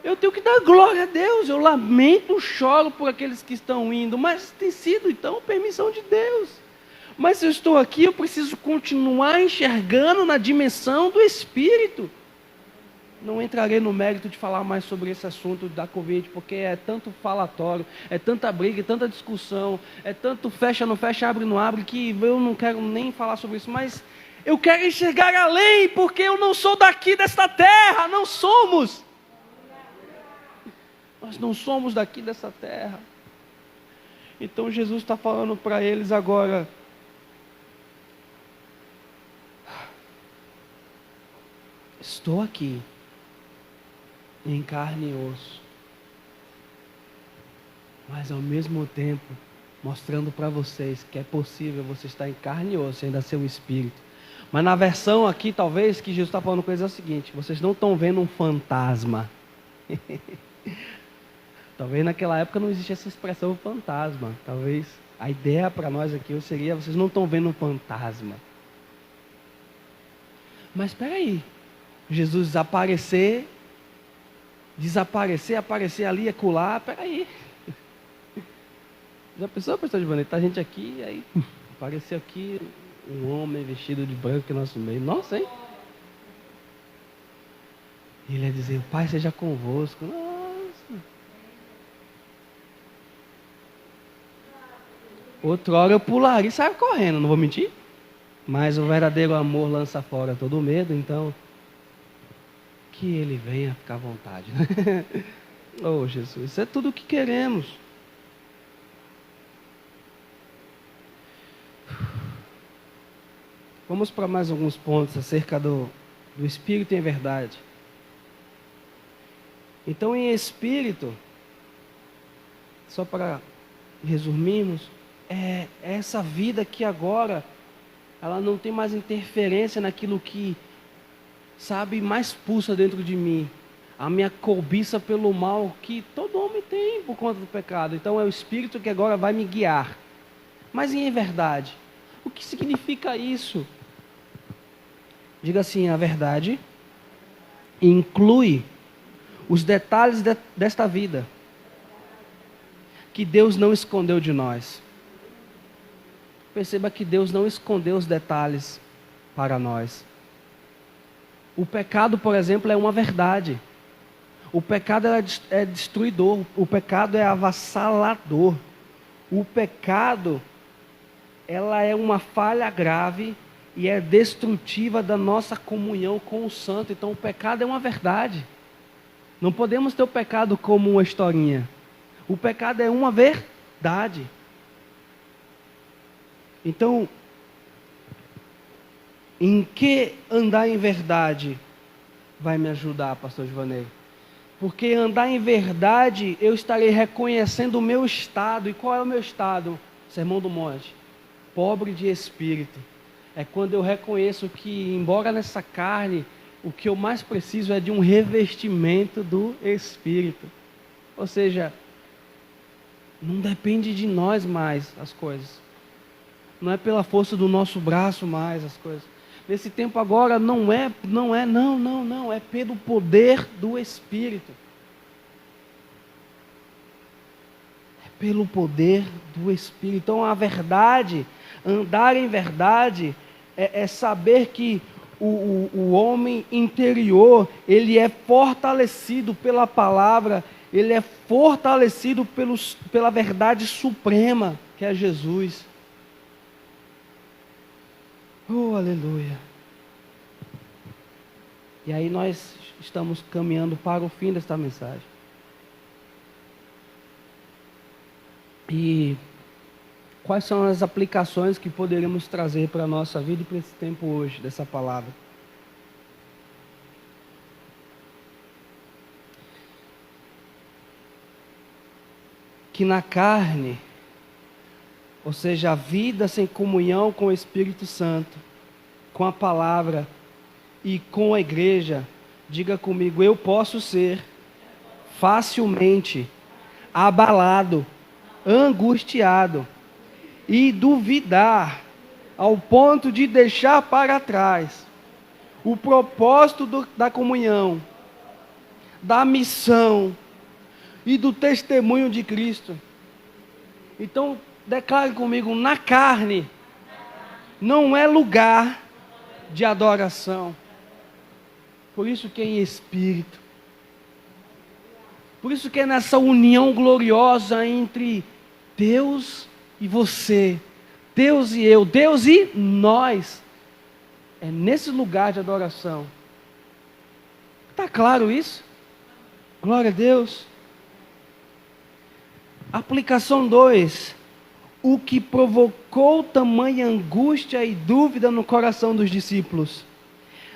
Eu tenho que dar glória a Deus. Eu lamento, choro por aqueles que estão indo, mas tem sido então permissão de Deus. Mas se eu estou aqui, eu preciso continuar enxergando na dimensão do Espírito. Não entrarei no mérito de falar mais sobre esse assunto da Covid, porque é tanto falatório, é tanta briga, é tanta discussão, é tanto fecha, não fecha, abre, não abre, que eu não quero nem falar sobre isso, mas eu quero enxergar além, porque eu não sou daqui desta terra, não somos. Nós não somos daqui dessa terra. Então Jesus está falando para eles agora: estou aqui, em carne e osso, mas ao mesmo tempo mostrando para vocês que é possível você estar em carne e osso e ainda ser um espírito. Mas na versão aqui, talvez, que Jesus está falando com eles é o seguinte: vocês não estão vendo um fantasma. Talvez naquela época não existia essa expressão fantasma. Talvez a ideia para nós aqui seria: vocês não estão vendo um fantasma. Mas espera aí, Jesus desaparecer, aparecer ali, acolá, peraí. Já pensou, pastor Giovanni? Tá a gente aqui, aí apareceu aqui um homem vestido de branco em nosso meio. Nossa, hein? E ele ia dizer: o Pai seja convosco. Nossa. Outrora eu pularia e saia correndo, não vou mentir. Mas o verdadeiro amor lança fora todo medo, então que Ele venha ficar à vontade. Oh, Jesus, isso é tudo o que queremos. Vamos para mais alguns pontos acerca do Espírito em verdade. Então, em Espírito, só para resumirmos, é essa vida que agora, ela não tem mais interferência naquilo que, mais pulsa dentro de mim. A minha cobiça pelo mal que todo homem tem por conta do pecado. Então é o Espírito que agora vai me guiar. Mas em verdade, o que significa isso? Diga assim: a verdade inclui os detalhes desta vida que Deus não escondeu de nós. Perceba que Deus não escondeu os detalhes para nós. O pecado, por exemplo, é uma verdade. O pecado é destruidor. O pecado é avassalador. O pecado, ela é uma falha grave e é destrutiva da nossa comunhão com o Santo. Então o pecado é uma verdade. Não podemos ter o pecado como uma historinha. O pecado é uma verdade. Então, em que andar em verdade vai me ajudar, pastor Givanei? Porque andar em verdade, eu estarei reconhecendo o meu estado. E qual é o meu estado? Sermão do Monte: pobre de espírito. É quando eu reconheço que, embora nessa carne, o que eu mais preciso é de um revestimento do Espírito. Ou seja, não depende de nós mais as coisas. Não é pela força do nosso braço mais as coisas. Nesse tempo agora não é, é pelo poder do Espírito. É pelo poder do Espírito. Então a verdade, andar em verdade, é saber que o homem interior, ele é fortalecido pela palavra, ele é fortalecido pela verdade suprema, que é Jesus. Oh, aleluia. E aí nós estamos caminhando para o fim desta mensagem. E quais são as aplicações que poderíamos trazer para a nossa vida e para esse tempo hoje, dessa palavra? Que na carne, ou seja, a vida sem comunhão com o Espírito Santo, com a palavra e com a igreja, diga comigo, eu posso ser facilmente abalado, angustiado e duvidar ao ponto de deixar para trás o propósito da comunhão, da missão e do testemunho de Cristo. Então, declare comigo, na carne não é lugar de adoração. Por isso que é em espírito. Por isso que é nessa união gloriosa entre Deus e você, Deus e eu, Deus e nós. É nesse lugar de adoração. Está claro isso? Glória a Deus. Aplicação 2. O que provocou tamanha angústia e dúvida no coração dos discípulos?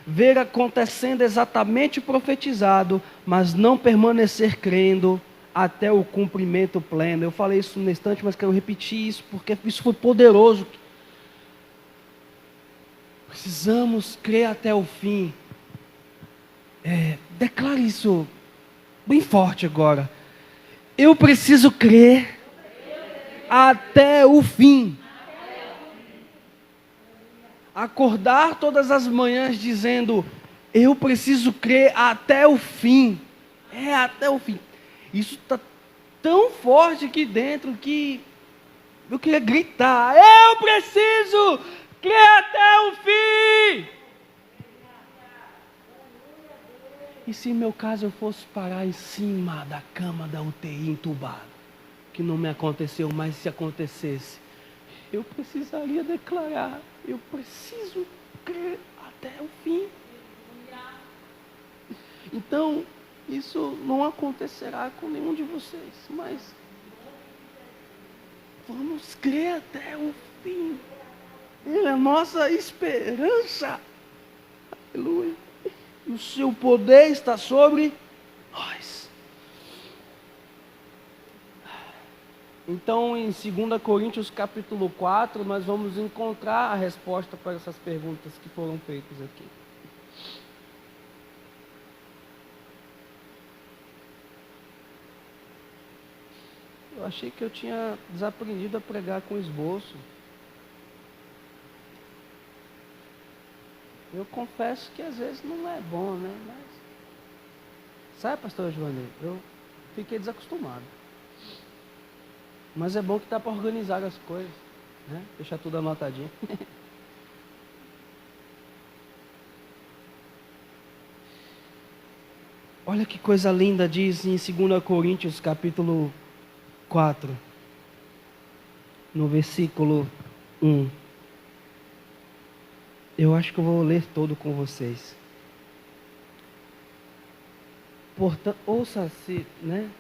Ver acontecendo exatamente o profetizado, mas não permanecer crendo até o cumprimento pleno. Eu falei isso no instante, mas quero repetir isso, porque isso foi poderoso. Precisamos crer até o fim. Declare isso bem forte agora. Eu preciso crer até o fim. Acordar todas as manhãs dizendo, eu preciso crer até o fim. Até o fim. Isso está tão forte aqui dentro que eu queria gritar, eu preciso crer até o fim. E se no meu caso eu fosse parar em cima da cama da UTI entubado, que não me aconteceu, mas se acontecesse, eu precisaria declarar, eu preciso crer até o fim. Então, isso não acontecerá com nenhum de vocês, mas vamos crer até o fim. Ele é a nossa esperança. Aleluia. E o seu poder está sobre nós. Então, em 2 Coríntios capítulo 4, nós vamos encontrar a resposta para essas perguntas que foram feitas aqui. Eu achei que eu tinha desaprendido a pregar com esboço. Eu confesso que às vezes não é bom, né? Mas, sabe, pastor Joaneiro, eu fiquei desacostumado. Mas é bom que dá para organizar as coisas, né? Deixar tudo anotadinho. Olha que coisa linda, diz em 2 Coríntios capítulo 4, no versículo 1. Eu acho que eu vou ler todo com vocês. Portanto, ouça, se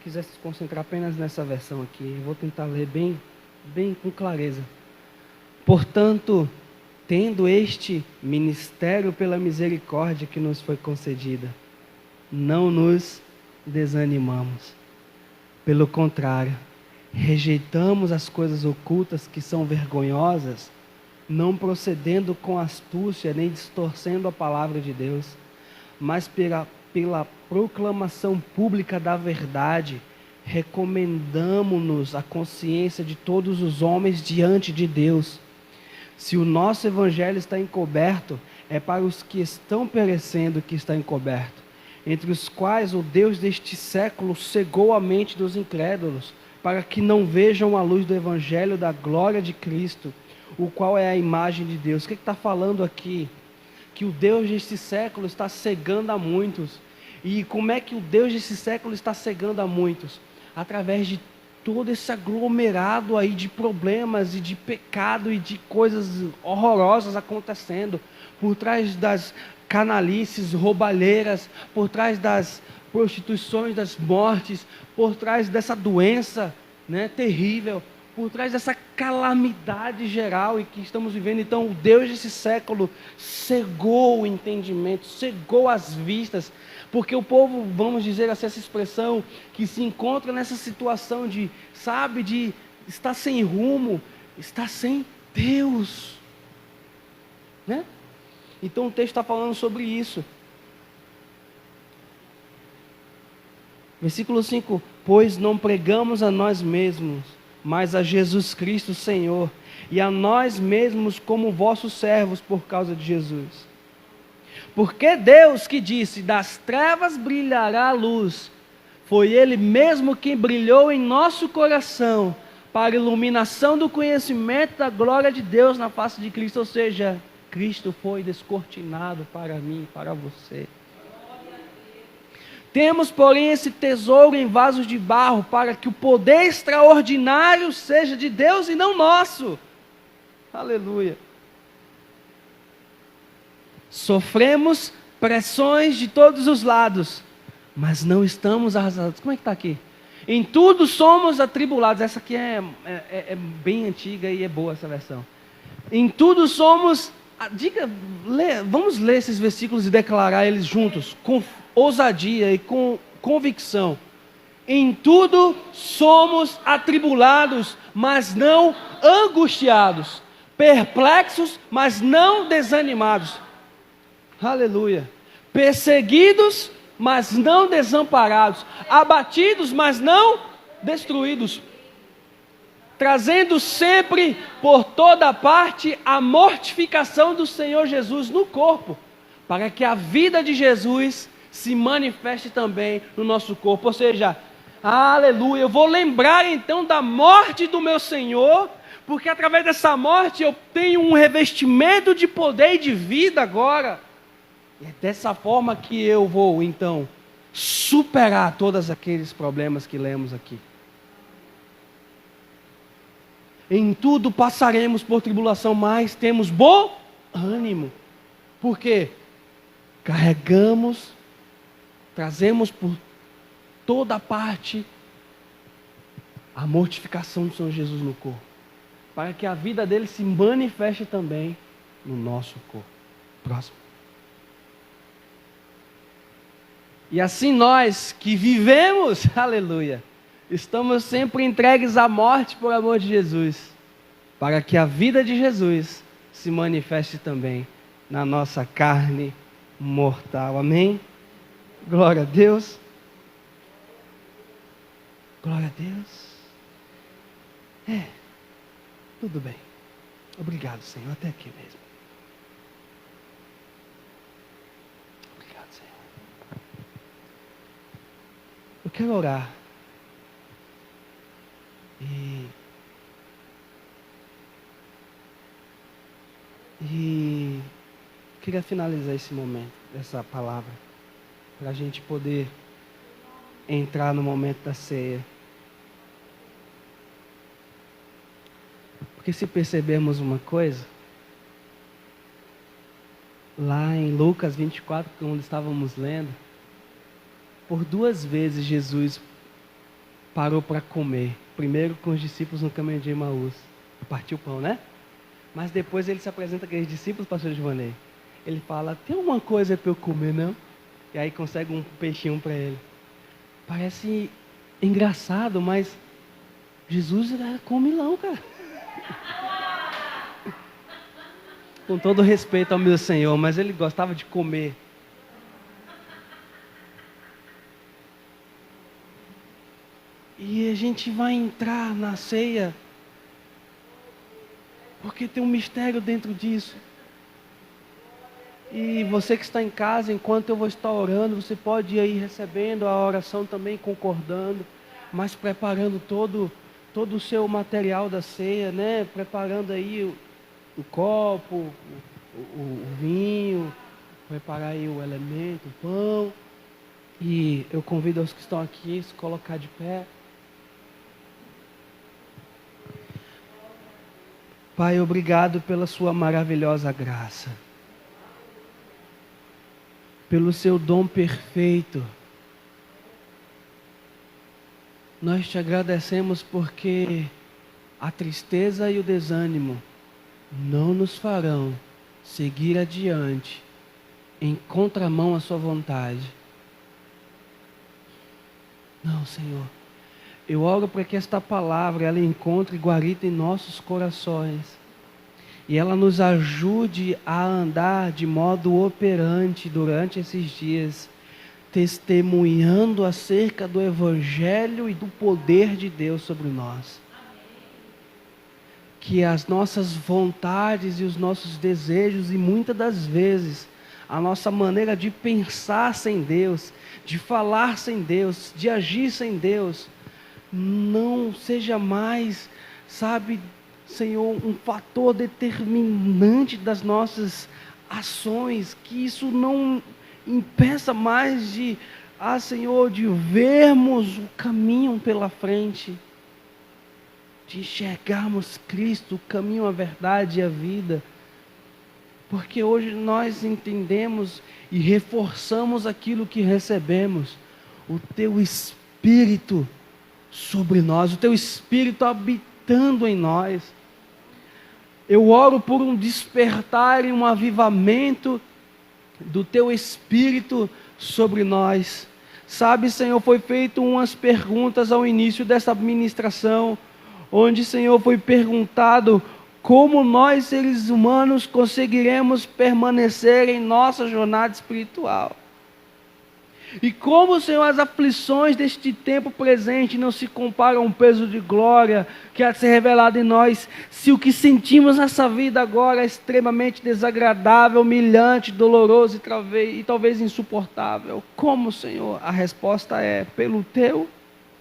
quiser se concentrar apenas nessa versão aqui, eu vou tentar ler bem com clareza. Portanto, tendo este ministério pela misericórdia que nos foi concedida, não nos desanimamos. Pelo contrário, rejeitamos as coisas ocultas que são vergonhosas, não procedendo com astúcia nem distorcendo a palavra de Deus, mas pela proclamação pública da verdade, recomendamo-nos a consciência de todos os homens diante de Deus. Se o nosso evangelho está encoberto, é para os que estão perecendo que está encoberto, entre os quais o Deus deste século cegou a mente dos incrédulos, para que não vejam a luz do evangelho da glória de Cristo, o qual é a imagem de Deus. O que está falando aqui? Que o Deus deste século está cegando a muitos. E como é que o Deus desse século está cegando a muitos? Através de todo esse aglomerado aí de problemas e de pecado e de coisas horrorosas acontecendo, por trás das canalices, roubalheiras, por trás das prostituições, das mortes, por trás dessa doença, terrível. por trás dessa calamidade geral e que estamos vivendo. Então, o Deus desse século cegou o entendimento, cegou as vistas, porque o povo, vamos dizer assim, essa expressão, que se encontra nessa situação de, sabe, de estar sem rumo, estar sem Deus, né? Então o texto está falando sobre isso. Versículo 5: pois não pregamos a nós mesmos, mas a Jesus Cristo Senhor, e a nós mesmos como vossos servos por causa de Jesus. Porque Deus que disse, das trevas brilhará a luz, foi Ele mesmo quem brilhou em nosso coração, para a iluminação do conhecimento da glória de Deus na face de Cristo. Ou seja, Cristo foi descortinado para mim, para você. Temos, porém, esse tesouro em vasos de barro, para que o poder extraordinário seja de Deus e não nosso. Aleluia. Sofremos pressões de todos os lados, mas não estamos arrasados. Como é que está aqui? Em tudo somos atribulados. Essa aqui é bem antiga e é boa essa versão. Em tudo somos... vamos ler esses versículos e declarar eles juntos, com ousadia e com convicção. Em tudo somos atribulados, mas não angustiados, perplexos, mas não desanimados. Aleluia. Perseguidos, mas não desamparados, abatidos, mas não destruídos, trazendo sempre por toda parte a mortificação do Senhor Jesus no corpo, para que a vida de Jesus se manifeste também no nosso corpo. Ou seja, aleluia, eu vou lembrar então da morte do meu Senhor, porque através dessa morte eu tenho um revestimento de poder e de vida agora. E é dessa forma que eu vou então superar todos aqueles problemas que lemos aqui. Em tudo passaremos por tribulação, mas temos bom ânimo. Por quê? Trazemos por toda parte a mortificação do Senhor Jesus no corpo, para que a vida dele se manifeste também no nosso corpo. Próximo. E assim nós que vivemos, aleluia, estamos sempre entregues à morte por amor de Jesus, para que a vida de Jesus se manifeste também na nossa carne mortal. Amém? Glória a Deus. Glória a Deus. Tudo bem. Obrigado, Senhor. Até aqui mesmo. Obrigado, Senhor. Eu quero orar. E queria finalizar esse momento, essa palavra, para a gente poder entrar no momento da ceia. Porque se percebermos uma coisa, lá em Lucas 24, quando estávamos lendo, por 2 vezes Jesus parou para comer. Primeiro com os discípulos no caminho de Emaús, partiu o pão, né? Mas depois ele se apresenta a aqueles discípulos, pastor Givanei. Ele fala, tem alguma coisa para eu comer, não? E aí consegue um peixinho para ele. Parece engraçado, mas Jesus era comilão, cara. Com todo respeito ao meu Senhor, mas ele gostava de comer. E a gente vai entrar na ceia, porque tem um mistério dentro disso. E você que está em casa, enquanto eu vou estar orando, você pode ir aí recebendo a oração também, concordando, mas preparando todo o seu material da ceia, né? Preparando aí o copo, o vinho, preparar aí o elemento, o pão. E eu convido os que estão aqui a se colocar de pé. Pai, obrigado pela sua maravilhosa graça, pelo seu dom perfeito. Nós te agradecemos porque a tristeza e o desânimo não nos farão seguir adiante em contramão à sua vontade. Não, Senhor. Eu oro para que esta palavra ela encontre guarita em nossos corações e ela nos ajude a andar de modo operante durante esses dias, testemunhando acerca do Evangelho e do poder de Deus sobre nós. Que as nossas vontades e os nossos desejos, e muitas das vezes a nossa maneira de pensar sem Deus, de falar sem Deus, de agir sem Deus, não seja mais, sabe, Senhor, um fator determinante das nossas ações, que isso não impeça mais de, Senhor, de vermos o caminho pela frente, de enxergarmos Cristo, o caminho, a verdade e a vida, porque hoje nós entendemos e reforçamos aquilo que recebemos, o Teu Espírito sobre nós, o Teu Espírito habitando em nós. Eu oro por um despertar e um avivamento do Teu Espírito sobre nós. Sabe, Senhor, foi feito umas perguntas ao início dessa ministração, onde, Senhor, foi perguntado como nós, seres humanos, conseguiremos permanecer em nossa jornada espiritual. E como, Senhor, as aflições deste tempo presente não se comparam ao peso de glória que há de ser revelado em nós, se o que sentimos nessa vida agora é extremamente desagradável, humilhante, doloroso e talvez insuportável. Como, Senhor? A resposta é pelo Teu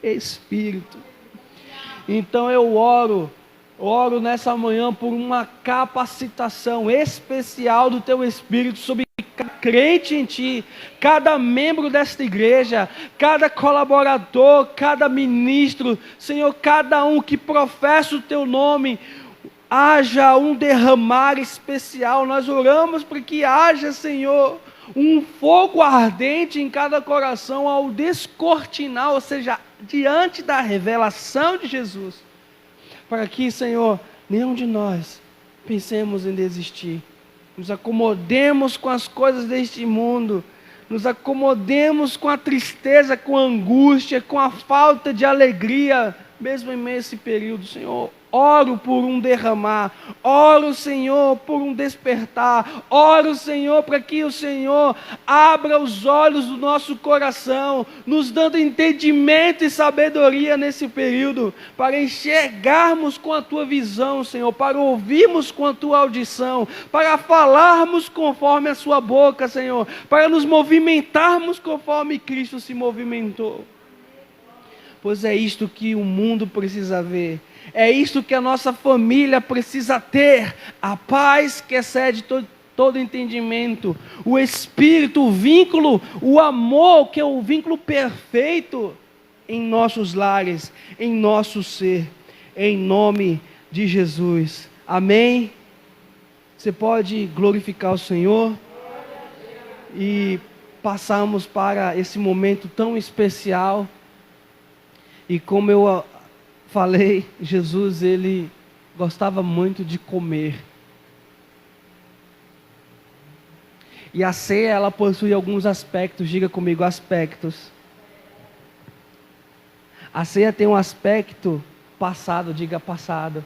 Espírito. Então eu oro nessa manhã por uma capacitação especial do Teu Espírito sobre cada crente em Ti, cada membro desta igreja, cada colaborador, cada ministro, Senhor, cada um que professa o Teu nome, haja um derramar especial. Nós oramos para que haja, Senhor, um fogo ardente em cada coração ao descortinar, ou seja, diante da revelação de Jesus, para que, Senhor, nenhum de nós pensemos em desistir, nos acomodemos com as coisas deste mundo, nos acomodemos com a tristeza, com a angústia, com a falta de alegria, mesmo em meio a esse período, Senhor. Oro por um derramar, oro, Senhor, por um despertar, oro, Senhor, para que o Senhor abra os olhos do nosso coração, nos dando entendimento e sabedoria nesse período, para enxergarmos com a Tua visão, Senhor, para ouvirmos com a Tua audição, para falarmos conforme a Sua boca, Senhor, para nos movimentarmos conforme Cristo se movimentou. Pois é isto que o mundo precisa ver. É isto que a nossa família precisa ter, a paz que excede todo entendimento, o Espírito, o vínculo, o amor, que é o vínculo perfeito em nossos lares, em nosso ser, em nome de Jesus. Amém? Você pode glorificar o Senhor e passarmos para esse momento tão especial. E como eu falei, Jesus, Ele gostava muito de comer. E a ceia, ela possui alguns aspectos, diga comigo, aspectos. A ceia tem um aspecto passado, diga passado.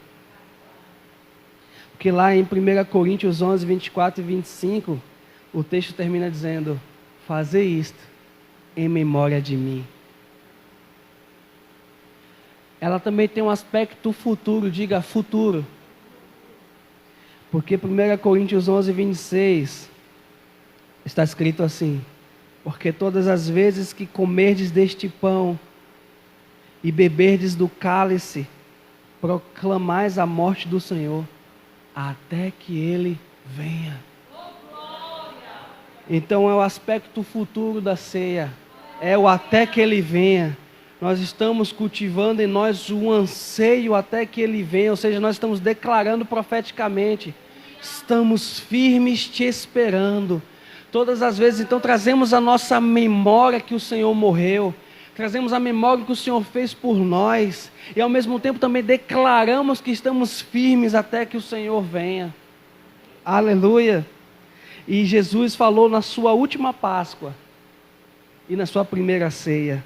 Porque lá em 1 Coríntios 11, 24 e 25, o texto termina dizendo: fazei isto em memória de mim. Ela também tem um aspecto futuro, diga futuro. Porque 1 Coríntios 11, 26, está escrito assim: porque todas as vezes que comerdes deste pão e beberdes do cálice, proclamais a morte do Senhor, até que Ele venha. Então é o aspecto futuro da ceia, é o até que Ele venha. Nós estamos cultivando em nós o anseio até que Ele venha, ou seja, nós estamos declarando profeticamente, estamos firmes te esperando. Todas as vezes, então, trazemos a nossa memória que o Senhor morreu, trazemos a memória que o Senhor fez por nós, e ao mesmo tempo também declaramos que estamos firmes até que o Senhor venha. Aleluia! E Jesus falou na sua última Páscoa e na sua primeira ceia.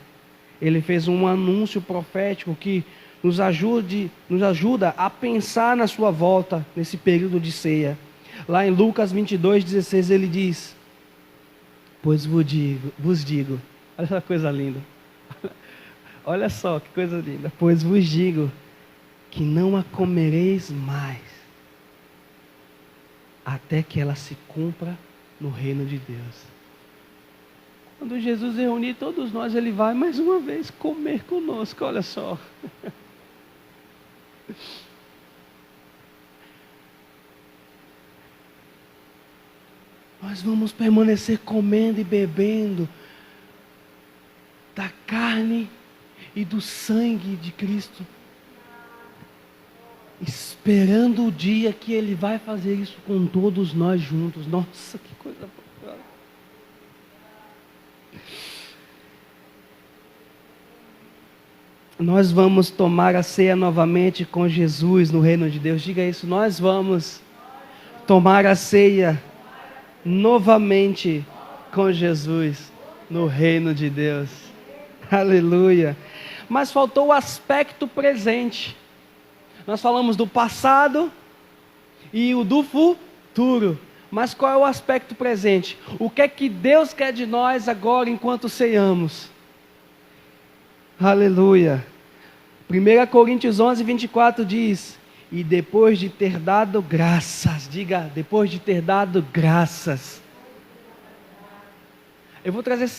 Ele fez um anúncio profético que nos ajuda a pensar na sua volta nesse período de ceia. Lá em Lucas 22:16 ele diz: pois vos digo, olha essa coisa linda, olha só que coisa linda, pois vos digo que não a comereis mais, até que ela se cumpra no reino de Deus. Quando Jesus reunir todos nós, Ele vai mais uma vez comer conosco, olha só. Nós vamos permanecer comendo e bebendo da carne e do sangue de Cristo, esperando o dia que Ele vai fazer isso com todos nós juntos. Nossa, que coisa boa. Nós vamos tomar a ceia novamente com Jesus no reino de Deus. Diga isso, nós vamos tomar a ceia novamente com Jesus no reino de Deus. Aleluia. Mas faltou o aspecto presente. Nós falamos do passado e o do futuro. Mas qual é o aspecto presente? O que é que Deus quer de nós agora enquanto ceiamos? Aleluia. 1 Coríntios 11:24 diz: e depois de ter dado graças, diga, depois de ter dado graças. Eu vou trazer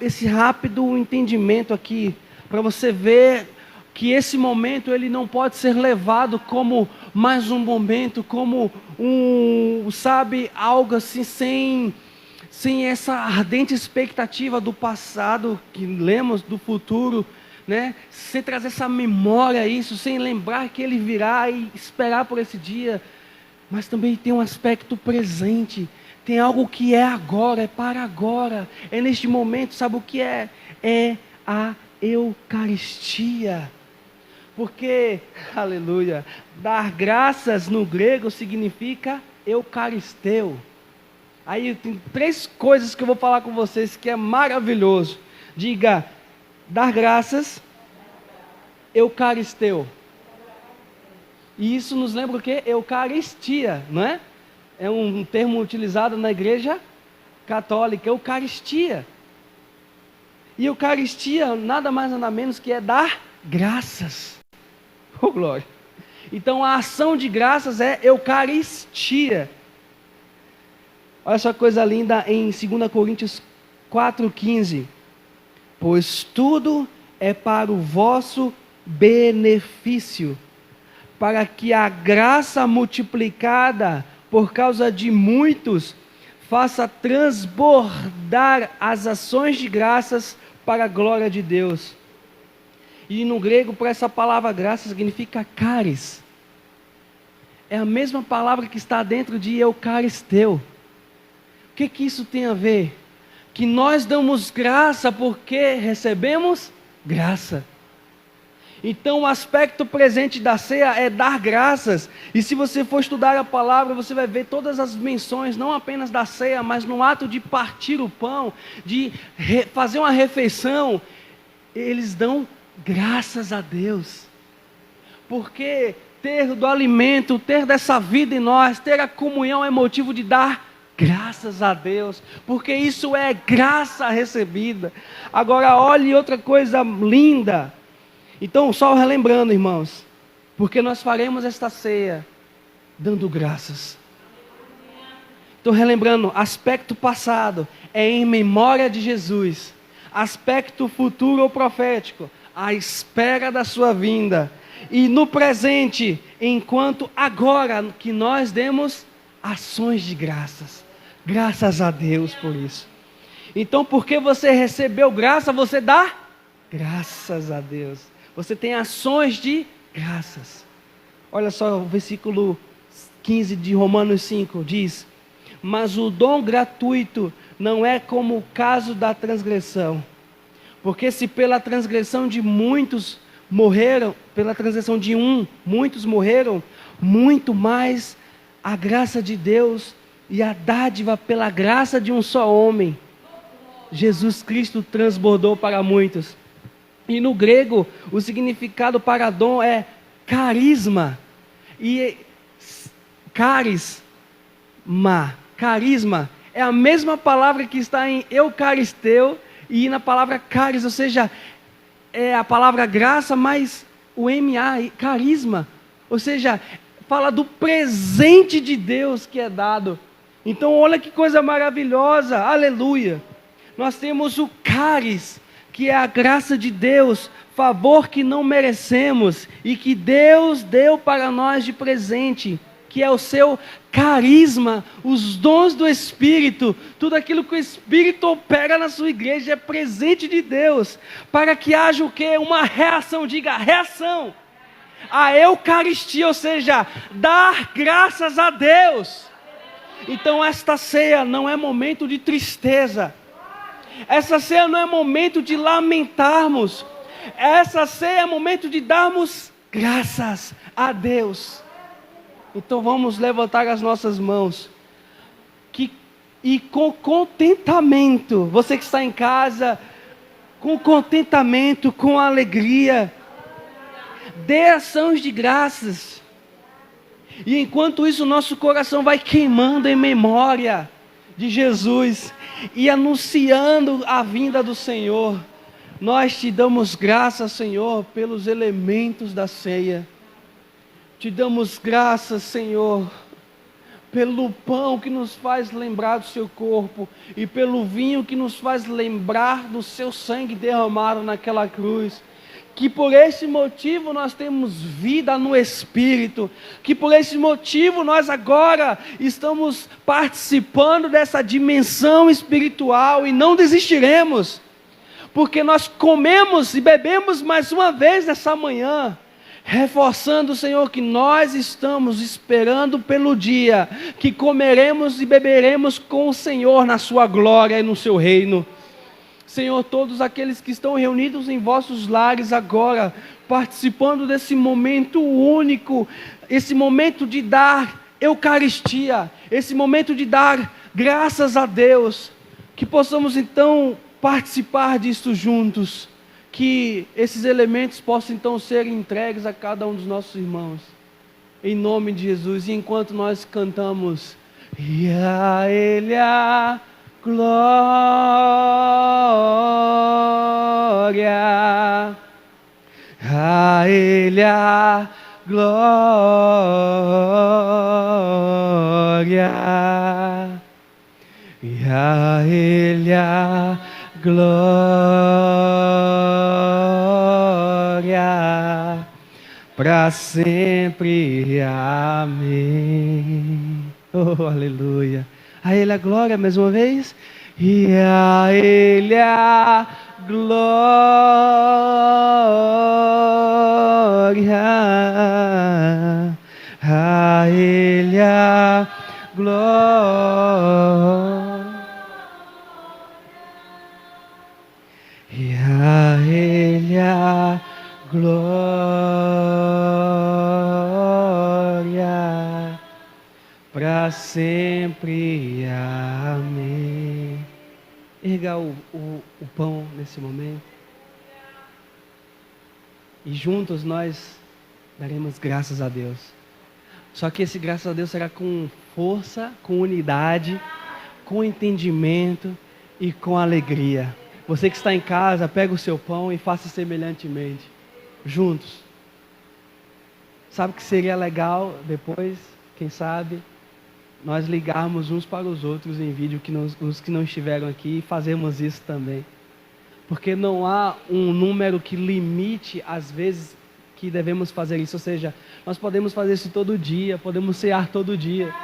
esse rápido entendimento aqui, para você ver que esse momento ele não pode ser levado como mais um momento, como algo assim, sem essa ardente expectativa do passado que lemos, do futuro, né? Sem trazer essa memória a isso, sem lembrar que Ele virá e esperar por esse dia. Mas também tem um aspecto presente, tem algo que é agora, é para agora, é neste momento. Sabe o que é? É a Eucaristia. Porque, aleluia, dar graças no grego significa eucaristeu. Aí tem 3 coisas que eu vou falar com vocês que é maravilhoso. Diga, dar graças, eucaristeu. E isso nos lembra o quê? Eucaristia, não é? É um termo utilizado na igreja católica, eucaristia. E eucaristia nada mais nada menos que é dar graças. Oh, glória. Então a ação de graças é eucaristia. Olha só que coisa linda em 2 Coríntios 4:15. Pois tudo é para o vosso benefício, para que a graça multiplicada por causa de muitos faça transbordar as ações de graças para a glória de Deus. E no grego, para essa palavra graça, significa caris. É a mesma palavra que está dentro de eucaristeu. O que isso tem a ver? Que nós damos graça porque recebemos graça. Então o aspecto presente da ceia é dar graças. E se você for estudar a palavra, você vai ver todas as menções, não apenas da ceia, mas no ato de partir o pão, de fazer uma refeição, eles dão graças a Deus. Porque ter do alimento, ter dessa vida em nós, ter a comunhão é motivo de dar graças a Deus, porque isso é graça recebida. Agora olhe outra coisa linda. Então, só relembrando, irmãos, porque nós faremos esta ceia dando graças. Estou relembrando, aspecto passado é em memória de Jesus, aspecto futuro ou profético, à espera da sua vinda, e no presente, enquanto agora que nós demos ações de graças. Graças a Deus por isso. Então, porque você recebeu graça, você dá graças a Deus. Você tem ações de graças. Olha só o versículo 15 de Romanos 5, diz: mas o dom gratuito não é como o caso da transgressão. Porque se pela transgressão de muitos morreram, pela transgressão de muitos morreram, muito mais a graça de Deus e a dádiva pela graça de um só homem, Jesus Cristo, transbordou para muitos. E no grego, o significado para dom é carisma. E carisma é a mesma palavra que está em eucaristeu e na palavra caris, ou seja, é a palavra graça mais o carisma, ou seja, fala do presente de Deus que é dado. Então olha que coisa maravilhosa, aleluia. Nós temos o caris, que é a graça de Deus, favor que não merecemos e que Deus deu para nós de presente, que é o seu carisma, os dons do Espírito, tudo aquilo que o Espírito opera na sua igreja é presente de Deus, para que haja o quê? Uma reação, diga reação, a Eucaristia, ou seja, dar graças a Deus. Então esta ceia não é momento de tristeza, essa ceia não é momento de lamentarmos, essa ceia é momento de darmos graças a Deus. Então vamos levantar as nossas mãos, e com contentamento, você que está em casa, com contentamento, com alegria, dê ações de graças. E enquanto isso, nosso coração vai queimando em memória de Jesus e anunciando a vinda do Senhor. Nós te damos graças, Senhor, pelos elementos da ceia. Te damos graças, Senhor, pelo pão que nos faz lembrar do seu corpo e pelo vinho que nos faz lembrar do seu sangue derramado naquela cruz. Que por esse motivo nós temos vida no Espírito, que por esse motivo nós agora estamos participando dessa dimensão espiritual e não desistiremos, porque nós comemos e bebemos mais uma vez nessa manhã, reforçando, Senhor, que nós estamos esperando pelo dia que comeremos e beberemos com o Senhor na sua glória e no seu reino. Senhor, todos aqueles que estão reunidos em vossos lares agora, participando desse momento único, esse momento de dar Eucaristia, esse momento de dar graças a Deus, que possamos então participar disso juntos, que esses elementos possam então ser entregues a cada um dos nossos irmãos, em nome de Jesus. E enquanto nós cantamos, e a Ele a glória, a Ele a glória, e a Ele a glória, para sempre, amém. Oh, aleluia. A Ele a glória, mais uma vez. E a Ele a glória. A Ele a glória. E a Ele a glória, para sempre, amém. Erga o pão nesse momento, e juntos nós daremos graças a Deus. Só que esse graças a Deus será com força, com unidade, com entendimento e com alegria. Você que está em casa, pega o seu pão e faça semelhantemente, juntos. Sabe que seria legal depois, quem sabe, nós ligarmos uns para os outros em vídeo, os que não estiveram aqui, e fazermos isso também. Porque não há um número que limite as vezes que devemos fazer isso. Ou seja, nós podemos fazer isso todo dia, podemos cear todo dia.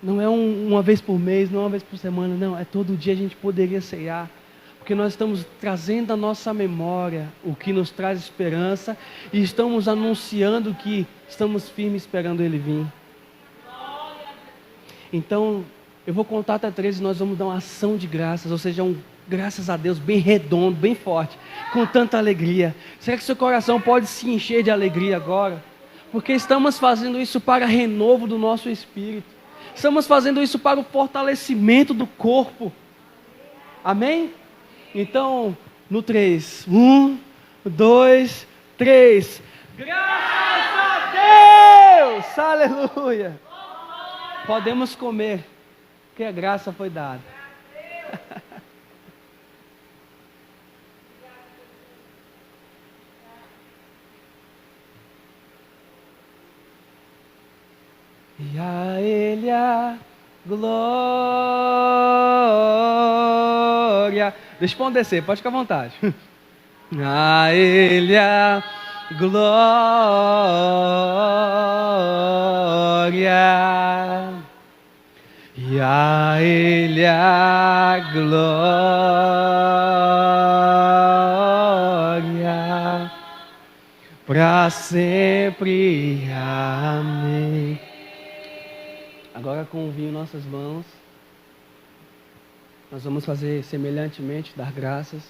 Não é uma vez por mês, não é uma vez por semana, não. É todo dia a gente poderia cear. Porque nós estamos trazendo à nossa memória o que nos traz esperança e estamos anunciando que estamos firmes esperando Ele vir. Então, Eu vou contar até 3 e nós vamos dar uma ação de graças, ou seja, graças a Deus bem redondo, bem forte, com tanta alegria. Será que seu coração pode se encher de alegria agora? Porque estamos fazendo isso para renovo do nosso espírito. Estamos fazendo isso para o fortalecimento do corpo. Amém? Então, no 3. 1, 2, 3. Graças a Deus! Aleluia! Podemos comer, porque a graça foi dada. E a Ele a glória. Deixa eu descer, pode ficar à vontade. A Ele a glória. E a Ele a glória. Para sempre. Amém. Agora com o vinho em nossas mãos, nós vamos fazer semelhantemente, dar graças.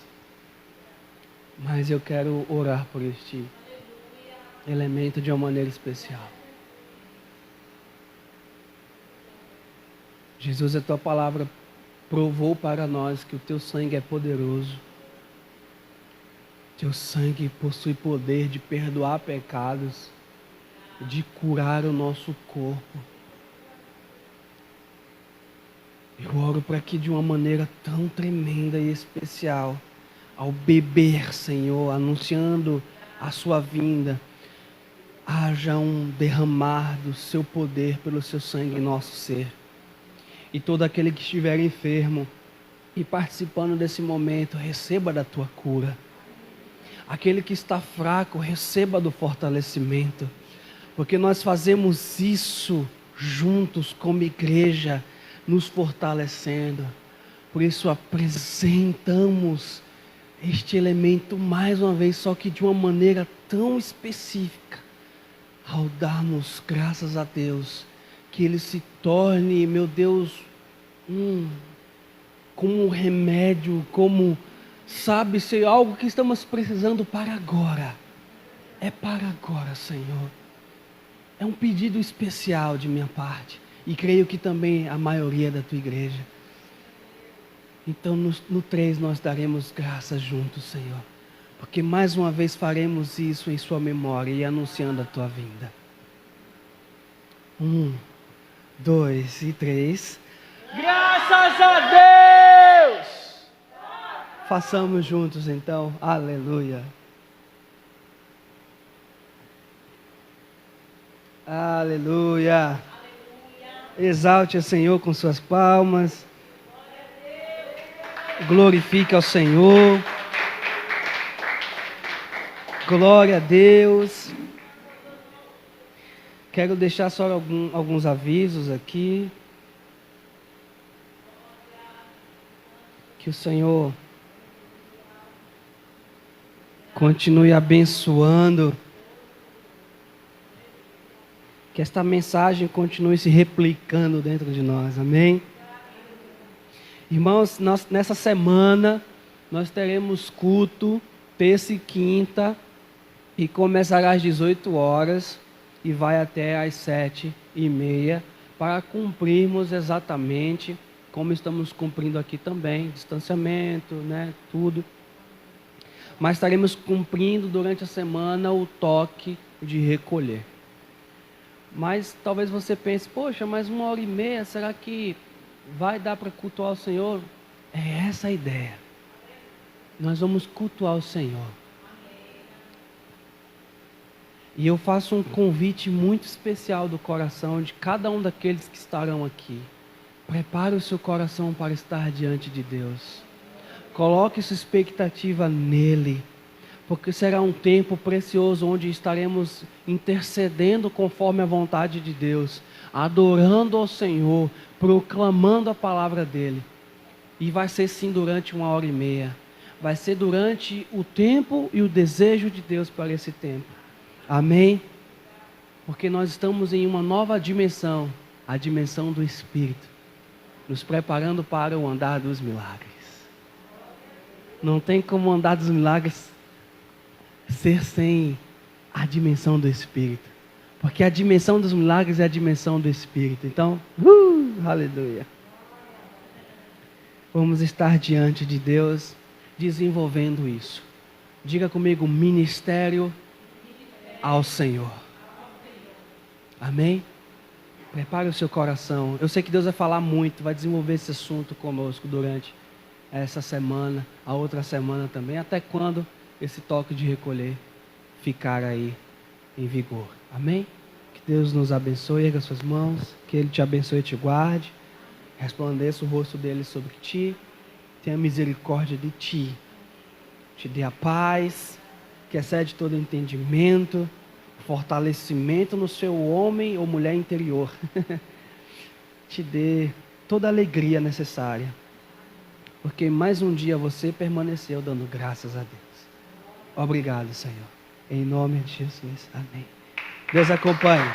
Mas eu quero orar por este elemento de uma maneira especial. Jesus, a tua palavra provou para nós que o teu sangue é poderoso. Teu sangue possui poder de perdoar pecados, de curar o nosso corpo. Eu oro para que de uma maneira tão tremenda e especial, ao beber, Senhor, anunciando a sua vinda, haja um derramar do seu poder pelo seu sangue em nosso ser. E todo aquele que estiver enfermo e participando desse momento, receba da tua cura. Aquele que está fraco, receba do fortalecimento. Porque nós fazemos isso juntos como igreja, nos fortalecendo. Por isso apresentamos este elemento mais uma vez, só que de uma maneira tão específica, ao darmos graças a Deus, que ele se torne, meu Deus, como um remédio, como, sabe, ser algo que estamos precisando para agora. É para agora, Senhor. É um pedido especial de minha parte. E creio que também a maioria da tua igreja. Então no 3 nós daremos graças juntos, Senhor. Porque mais uma vez faremos isso em sua memória e anunciando a tua vinda. 1, 2 e 3. Graças a Deus! Façamos juntos então. Aleluia. Aleluia. Exalte o Senhor com suas palmas. Glorifique ao Senhor. Glória a Deus. Quero deixar só alguns avisos aqui. Que o Senhor continue abençoando. Que esta mensagem continue se replicando dentro de nós, amém? Irmãos, nessa semana nós teremos culto, terça e quinta, e começará às 18 horas e vai até às 7h30, para cumprirmos exatamente como estamos cumprindo aqui também, distanciamento, né, tudo. Mas estaremos cumprindo durante a semana o toque de recolher. Mas talvez você pense, poxa, mais 1h30, será que vai dar para cultuar o Senhor? É essa a ideia. Nós vamos cultuar o Senhor. E eu faço um convite muito especial do coração de cada um daqueles que estarão aqui. Prepare o seu coração para estar diante de Deus. Coloque sua expectativa nele. Porque será um tempo precioso onde estaremos intercedendo conforme a vontade de Deus, adorando ao Senhor, proclamando a palavra dEle. E vai ser sim durante 1h30. Vai ser durante o tempo e o desejo de Deus para esse tempo. Amém? Porque nós estamos em uma nova dimensão, a dimensão do Espírito. nos preparando para o andar dos milagres. Não tem como o andar dos milagres ser sem a dimensão do Espírito. Porque a dimensão dos milagres é a dimensão do Espírito. Então, aleluia. Vamos estar diante de Deus desenvolvendo isso. Diga comigo, ministério ao Senhor. Amém? Prepare o seu coração. Eu sei que Deus vai falar muito, vai desenvolver esse assunto conosco durante essa semana, a outra semana também, até quando esse toque de recolher ficar aí em vigor. Amém? Que Deus nos abençoe, erga suas mãos, que Ele te abençoe e te guarde, resplandeça o rosto dele sobre ti, tenha misericórdia de ti, te dê a paz, que excede todo entendimento, fortalecimento no seu homem ou mulher interior, te dê toda a alegria necessária, porque mais um dia você permaneceu dando graças a Deus. Obrigado, Senhor. Em nome de Jesus. Amém. Deus acompanhe.